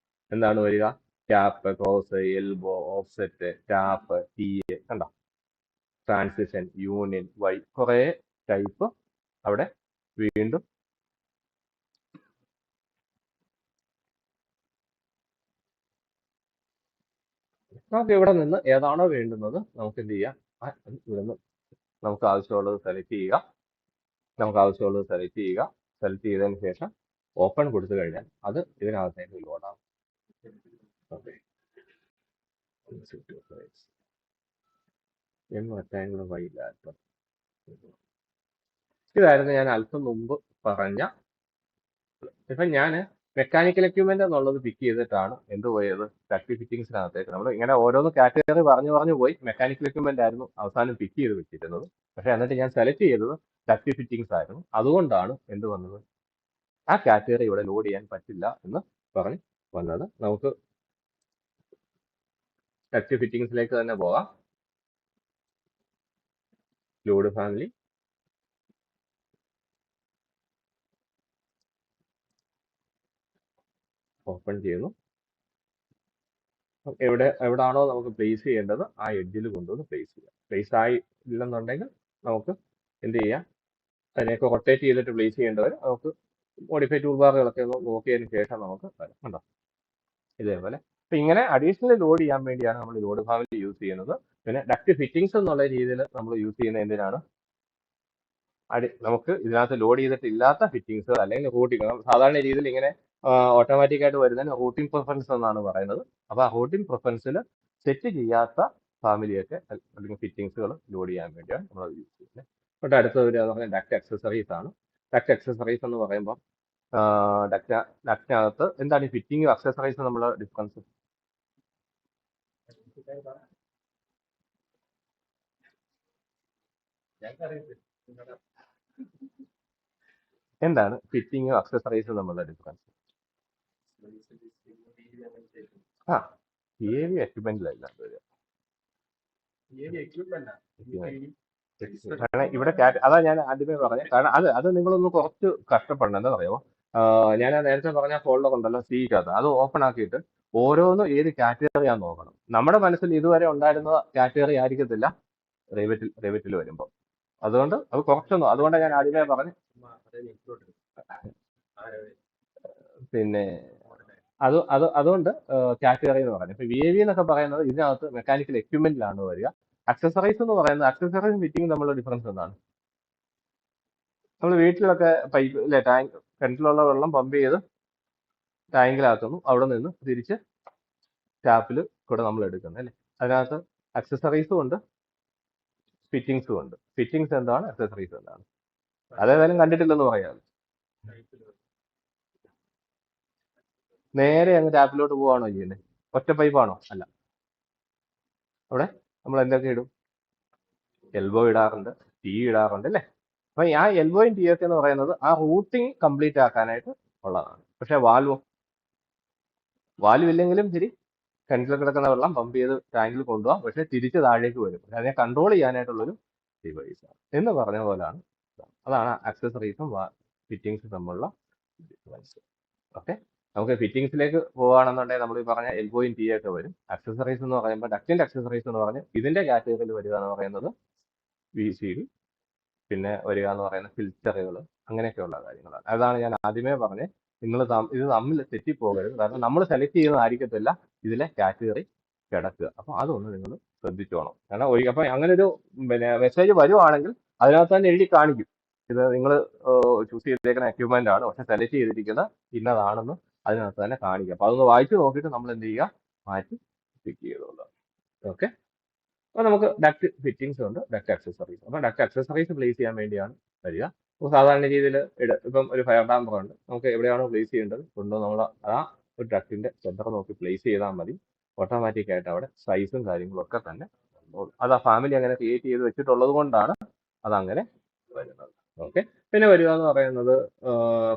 എന്താണ് വരിക, cap, cross, elbow, offset, tap, TA, കണ്ടോ, ട്രാൻസിഷൻ, യൂണിയൻ, വൈ, കുറെ ടൈപ്പ് അവിടെ വീണ്ടും നമുക്ക് ഇവിടെ നിന്ന് ഏതാണോ വേണ്ടുന്നത് നമുക്ക് എന്ത് ചെയ്യാം, ഇവിടെ നിന്ന് നമുക്ക് ആവശ്യമുള്ളത് സെലക്ട് ചെയ്യുക. സെലക്ട് ചെയ്തതിന് ശേഷം ഓപ്പൺ കൊടുത്തു കഴിഞ്ഞാൽ അത് ഇതിനകത്തേക്ക് ലോഡാകും. ഇതായിരുന്നു ഞാൻ അല്പം മുമ്പ് പറഞ്ഞ. ഇപ്പൊ ഞാൻ മെക്കാനിക്കൽ എക്യുപ്മെന്റ് എന്നുള്ളത് പിക്ക് ചെയ്തിട്ടാണ് എന്ത് പോയത്, ഡക്ട് ഫിറ്റിംഗ്സിനകത്തേക്ക്. നമ്മൾ ഇങ്ങനെ ഓരോന്ന് കാറ്റഗറി പറഞ്ഞു പോയി. മെക്കാനിക്കൽ എക്യുപ്മെന്റ് ആയിരുന്നു അവസാനം പിക്ക് ചെയ്ത് വെച്ചിരുന്നത്. പക്ഷെ എന്നിട്ട് ഞാൻ സെലക്ട് ചെയ്തത് ഡക്ട് ഫിറ്റിംഗ്സ് ആയിരുന്നു. അതുകൊണ്ടാണ് എന്ത് വന്നത്, ആ കാറ്റഗറി ഇവിടെ ലോഡ് ചെയ്യാൻ പറ്റില്ല എന്ന് പറഞ്ഞ് വന്നത്. നമുക്ക് ഡക്ട് ഫിറ്റിംഗ്സിലേക്ക് തന്നെ പോകാം. ലോഡ് ഫാമിലി, ഓപ്പൺ ചെയ്യുന്നു. എവിടാണോ നമുക്ക് പ്ലേസ് ചെയ്യേണ്ടത് ആ എഡ്ജിൽ കൊണ്ടുവന്ന് പ്ലേസ് ചെയ്യാം. പ്ലേസ് ആയില്ലെന്നുണ്ടെങ്കിൽ നമുക്ക് എന്ത് ചെയ്യാം, അതിനെയൊക്കെ റൊട്ടേറ്റ് ചെയ്തിട്ട് പ്ലേസ് ചെയ്യേണ്ടവർ നമുക്ക് മോഡിഫൈ ടൂൾ ബാറുകളൊക്കെ ഒന്ന് നോക്കിയതിന് ശേഷം നമുക്ക് വരാം. കണ്ടോ, ഇതേപോലെ. അപ്പൊ ഇങ്ങനെ അഡീഷണൽ ലോഡ് ചെയ്യാൻ വേണ്ടിയാണ് നമ്മൾ ലോഡ് ഫാമിലി യൂസ് ചെയ്യുന്നത്. പിന്നെ ഡക്ട് ഫിറ്റിംഗ്സ് എന്നുള്ള രീതിയിൽ നമ്മൾ യൂസ് ചെയ്യുന്നത് എന്തിനാണ്, നമുക്ക് ഇതിനകത്ത് ലോഡ് ചെയ്തിട്ടില്ലാത്ത ഫിറ്റിംഗ്സ് അല്ലെങ്കിൽ റൂട്ടിംഗ്, സാധാരണ രീതിയിൽ ഇങ്ങനെ ഓട്ടോമാറ്റിക് ആയിട്ട് വരുന്നതിന് റൂട്ടിംഗ് പ്രിഫറൻസ് എന്നാണ് പറയുന്നത്. അപ്പൊ ആ റൂട്ടിംഗ് പ്രിഫറൻസിൽ സെറ്റ് ചെയ്യാത്ത ഫാമിലിയൊക്കെ അല്ലെങ്കിൽ ഫിറ്റിംഗ്സുകൾ ലോഡ് ചെയ്യാൻ വേണ്ടിയാണ് നമ്മൾ യൂസ് ചെയ്യുന്നത്. എന്നിട്ട് അടുത്തത് ഡക്ട് അക്സസറീസ് ആണ്. ഡക്ട് അക്സസറീസ് എന്ന് പറയുമ്പോൾ ഡക്റ്റിനകത്ത് എന്താണ് ഈ ഫിറ്റിംഗ് അക്സസറീസ് നമ്മൾ ഡിഫറൻസ്, എന്താണ് ഫിറ്റിംഗ് അക്സസറീസ് നമ്മളുടെ ഡിഫറൻസ്? ഏവി എക്യുപ്മെന്റിലല്ല കാരണം ഇവിടെ അതാ ഞാൻ ആദ്യമേ പറഞ്ഞത്. കാരണം അത് നിങ്ങളൊന്ന് കുറച്ച് കഷ്ടപ്പെടണം. എന്താ പറയുമോ, ഞാൻ നേരത്തെ പറഞ്ഞ ഫോൾഡർ ഉണ്ടല്ലോ സിക്കകത്ത്, അത് ഓപ്പൺ ആക്കിയിട്ട് ഓരോന്നും ഏത് കാറ്റഗറിയാന്ന് നോക്കണം. നമ്മുടെ മനസ്സിൽ ഇതുവരെ ഉണ്ടായിരുന്ന കാറ്റഗറി ആയിരിക്കത്തില്ല റിവറ്റിൽ വരുമ്പോൾ. അതുകൊണ്ട് അത് കുറച്ചൊന്നും, അതുകൊണ്ടാണ് ഞാൻ ആദ്യമേ പറഞ്ഞു. പിന്നെ അതുകൊണ്ട് കാറ്റഗറി എന്ന് പറയുന്നത്. ഇപ്പൊ VAV എന്നൊക്കെ പറയുന്നത് ഇതിനകത്ത് മെക്കാനിക്കൽ എക്യുപ്മെന്റിലാണ് വരിക. അക്സസറീസ് എന്ന് പറയുന്നത് അക്സസറീസും ഫിറ്റിംഗും തമ്മിലുള്ള ഡിഫറൻസ് എന്താണ്? നമ്മൾ വീട്ടിലൊക്കെ പൈപ്പ് അല്ലെ, ടാങ്ക് കിണറ്റിലുള്ള വെള്ളം പമ്പ് ചെയ്ത് ടാങ്കിലാക്കുന്നു, അവിടെ നിന്ന് തിരിച്ച് ടാപ്പിൽ കൂടെ നമ്മൾ എടുക്കുന്നത് അല്ലേ. അതിനകത്ത് അക്സസറീസും ഉണ്ട്, ഫിറ്റിംഗ്സും ഉണ്ട്. ഫിറ്റിംഗ്സ് എന്താണ്, അക്സസറീസ് എന്താണ്? അതേതായാലും കണ്ടിട്ടില്ലെന്ന് പറയാം. നേരെ അങ്ങ് ടാപ്പിലോട്ട് പോവാണോ ചെയ്യുന്നത്? ഒറ്റ പൈപ്പാണോ? അല്ല. അവിടെ നമ്മൾ എന്തൊക്കെ ഇടും? എൽബോ ഇടാറുണ്ട്, ടീ ഇടാറുണ്ട് അല്ലേ. അപ്പൊ ആ എൽബോയും ടീ ഒക്കെ എന്ന് പറയുന്നത് ആ റൂട്ടിങ് കംപ്ലീറ്റ് ആക്കാനായിട്ട് ഉള്ളതാണ്. പക്ഷെ വാൽവ് ഇല്ലെങ്കിലും ശരി, കിണറ്റിൽ കിടക്കുന്ന വെള്ളം പമ്പ് ചെയ്ത് ടാങ്കിൽ കൊണ്ടുപോകാം, പക്ഷെ തിരിച്ച് താഴേക്ക് വരും. അതിനെ കൺട്രോൾ ചെയ്യാനായിട്ടുള്ളൊരു ഡിവൈസ് ആണ് എന്ന് പറഞ്ഞ പോലെയാണ്. അതാണ് അക്സസറീസും ഫിറ്റിംഗ്സും തമ്മിലുള്ള ഡിഫറൻസ്. ഓക്കെ, നമുക്ക് ഫിറ്റിംഗ്സിലേക്ക് പോവുകയാണെന്നുണ്ടെങ്കിൽ നമ്മൾ ഈ പറഞ്ഞ എൽബോയും ടീ ഒക്കെ വരും. അക്സസറീസ് എന്ന് പറയുമ്പോൾ ഡക്റ്റിന്റെ അക്സസറീസ് എന്ന് പറഞ്ഞ് ഇതിന്റെ കാറ്റഗറിയിൽ വരിക എന്ന് പറയുന്നത് VCD, പിന്നെ വരിക എന്ന് പറയുന്ന ഫിൽറ്ററുകൾ, അങ്ങനെയൊക്കെയുള്ള കാര്യങ്ങളാണ്. അതാണ് ഞാൻ ആദ്യമേ പറഞ്ഞത്, നിങ്ങൾ ഇത് തമ്മിൽ തെറ്റിപ്പോകരുത്. കാരണം നമ്മൾ സെലക്ട് ചെയ്യുന്നതായിരിക്കത്തില്ല ഇതിലെ കാറ്റഗറി കിടക്കുക. അപ്പൊ അതൊന്ന് നിങ്ങൾ ശ്രദ്ധിച്ചോണം. കാരണം അപ്പൊ അങ്ങനെ ഒരു മെസ്സേജ് വരുവാണെങ്കിൽ അതിനകത്ത് തന്നെ എഴുതി കാണിക്കും, ഇത് നിങ്ങൾ ചൂസ് ചെയ്തേക്കുന്ന എക്യുപ്മെന്റ് ആണ്, പക്ഷെ സെലക്ട് ചെയ്തിരിക്കുന്ന ഇന്നതാണെന്ന് അതിനകത്ത് തന്നെ കാണിക്കുക. അപ്പൊ അതൊന്ന് വായിച്ചു നോക്കിയിട്ട് നമ്മൾ എന്ത് ചെയ്യുക, മാറ്റി പിക്ക് ചെയ്തോളാം. ഓക്കെ, അപ്പൊ നമുക്ക് ഡക്ട് ഫിറ്റിംഗ്സ് ഉണ്ട്, ഡക്ട് അക്സസറീസ്. അപ്പൊ ഡക്ട് അക്സസറീസ് പ്ലേസ് ചെയ്യാൻ വേണ്ടിയാണ് വരിക. അപ്പോൾ സാധാരണ രീതിയിൽ ഇപ്പം ഒരു ഫയർ ഡാമ്പർ ഉണ്ട്, നമുക്ക് എവിടെയാണോ പ്ലേസ് ചെയ്യേണ്ടത് കൊണ്ടുവന്ന് നമ്മൾ ആ ഒരു ഡക്റ്റിന്റെ സെന്റർ നോക്കി പ്ലേസ് ചെയ്താൽ മതി. ഓട്ടോമാറ്റിക് ആയിട്ട് അവിടെ സൈസും കാര്യങ്ങളും ഒക്കെ തന്നെ അത് ആ ഫാമിലി അങ്ങനെ ക്രിയേറ്റ് ചെയ്ത് വെച്ചിട്ടുള്ളത് കൊണ്ടാണ് അതങ്ങനെ വരുന്നത്. ഓക്കെ, പിന്നെ വരിക എന്ന് പറയുന്നത്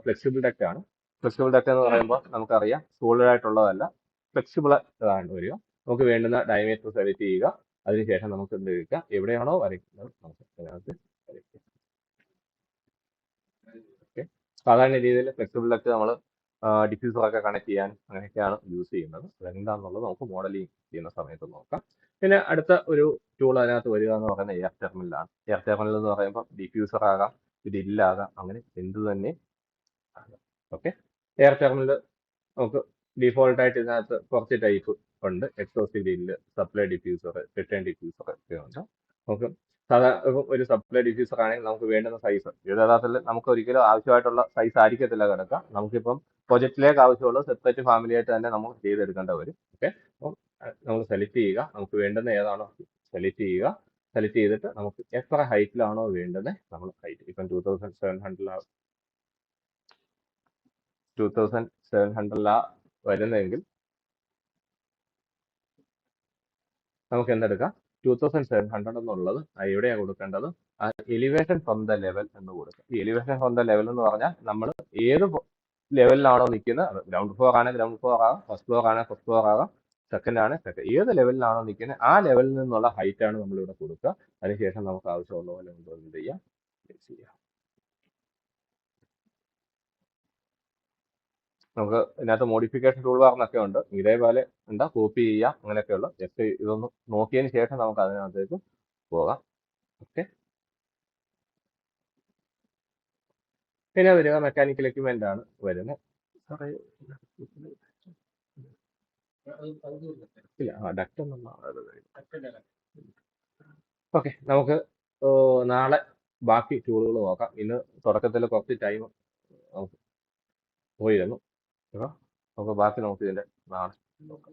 ഫ്ലെക്സിബിൾ ഡക്റ്റ് ആണ്. ഫ്ലെക്സിബിൾ ഡക്റ്റ് എന്ന് പറയുമ്പോൾ നമുക്കറിയാം സോളിഡ് ആയിട്ടുള്ളതല്ല, ഫ്ലെക്സിബിൾ ആണ് വരിക. നമുക്ക് വേണ്ടുന്ന ഡയമീറ്റർ സെലക്ട് ചെയ്യുക, അതിനുശേഷം നമുക്ക് എന്ത് ചെയ്യുക, എവിടെയാണോ വരയ്ക്കുന്നത് നമുക്ക് അതിനകത്ത് വരയ്ക്കുക. ഓക്കെ, സാധാരണ രീതിയിൽ ഫ്ലെക്സിബിൾ ഡക്റ്റ് നമ്മൾ ഡിഫ്യൂസറൊക്കെ കണക്ട് ചെയ്യാൻ അങ്ങനെയൊക്കെയാണ് യൂസ് ചെയ്യുന്നത്. അതെന്താണെന്നുള്ളത് നമുക്ക് മോഡലിംഗ് ചെയ്യുന്ന സമയത്ത് നോക്കാം. പിന്നെ അടുത്ത ഒരു ടൂൾ അതിനകത്ത് വരിക എന്ന് പറയുന്നത് എയർ ടെർമിനലാണ്. എയർ ടെർമിനൽ എന്ന് പറയുമ്പോൾ ഡിഫ്യൂസർ ആകാം, ഇതില്ലാകാം, അങ്ങനെ എന്ത് തന്നെ ആകാം. ഓക്കെ, എയർ ടെർമിനൽ നമുക്ക് ഡീഫോൾട്ട് ആയിട്ട് ഇതിനകത്ത് കുറച്ച് ടൈപ്പ് ഉണ്ട്. Exhaust grill, supply diffuser, return diffuser ഒക്കെ ഉണ്ട്. നമുക്ക് ഒരു സപ്ലൈ ഡിഫ്യൂസർ ആണെങ്കിൽ നമുക്ക് വേണ്ടുന്ന സൈസ് യഥാർത്ഥത്തിൽ നമുക്ക് ഒരിക്കലും ആവശ്യമായിട്ടുള്ള സൈസ് ആയിരിക്കത്തില്ല കിടക്കുക. നമുക്കിപ്പം പ്രൊജക്റ്റിലേക്ക് ആവശ്യമുള്ള സെപ്പറേറ്റ് ഫാമിലി ആയിട്ട് തന്നെ നമ്മൾ ചെയ്തെടുക്കേണ്ട വരും. ഓക്കെ, അപ്പം നമ്മൾ സെലക്ട് ചെയ്യുക, നമുക്ക് വേണ്ടുന്ന ഏതാണോ സെലക്ട് ചെയ്യുക. സെലക്ട് ചെയ്തിട്ട് നമുക്ക് എത്ര ഹൈറ്റിലാണോ വേണ്ടത് നമ്മൾ ഹൈറ്റ്, ഇപ്പം 2700 വരുന്നതെങ്കിൽ നമുക്ക് എന്തെടുക്കാം, 2700 എന്നുള്ളത് എവിടെയാണ് കൊടുക്കേണ്ടത്, ആ എലിവേഷൻ ഫ്രം ദ ലെവൽ എന്ന് കൊടുക്കുക. ഈ എലിവേഷൻ ഫ്രം ദ ലെവൽ എന്ന് പറഞ്ഞാൽ നമ്മൾ ഏത് ലെവലിലാണോ നിൽക്കുന്നത്, ഗ്രൗണ്ട് ഫ്ലോർ ആണെങ്കിൽ ഗ്രൗണ്ട് ഫ്ലോർ ആകാം, ഫസ്റ്റ് ഫ്ലോർ ആണെങ്കിൽ ഫസ്റ്റ് ഫ്ലോർ ആകാം, സെക്കൻഡ് ആണ് സെക്കൻഡ്, ഏത് ലെവലിലാണോ നിൽക്കുന്നത് ആ ലെവലിൽ നിന്നുള്ള ഹൈറ്റ് ആണ് നമ്മൾ ഇവിടെ കൊടുക്കുക. അതിനുശേഷം നമുക്ക് ആവശ്യമുള്ള പോലെ എന്ത് ചെയ്യാം. നമുക്ക് ഇതിനകത്ത് മോഡിഫിക്കേഷൻ ടൂൾ ബാറിനൊക്കെ ഉണ്ട്, ഇതേപോലെ എന്താ കോപ്പി ചെയ്യാം, അങ്ങനെയൊക്കെയുള്ള ജസ്റ്റ് ഇതൊന്ന് നോക്കിയതിന് ശേഷം നമുക്ക് അതിനകത്തേക്ക് പോകാം. ഓക്കെ, പിന്നെ വരിക മെക്കാനിക്കൽ എക്യുപ്മെന്റ് ആണ് വരുന്നത്. ഇല്ല, ഡക്റ്റ് ഒന്നും. ഓക്കെ, നമുക്ക് നാളെ ബാക്കി ടൂളുകൾ നോക്കാം. ഇന്ന് തുടക്കത്തിൽ കുറച്ച് ടൈം നമുക്ക് പോയിരുന്നു. അപ്പോൾ നമുക്ക് ബാക്കി നമുക്ക് ഇതിന്റെ നാളെ നോക്കാം.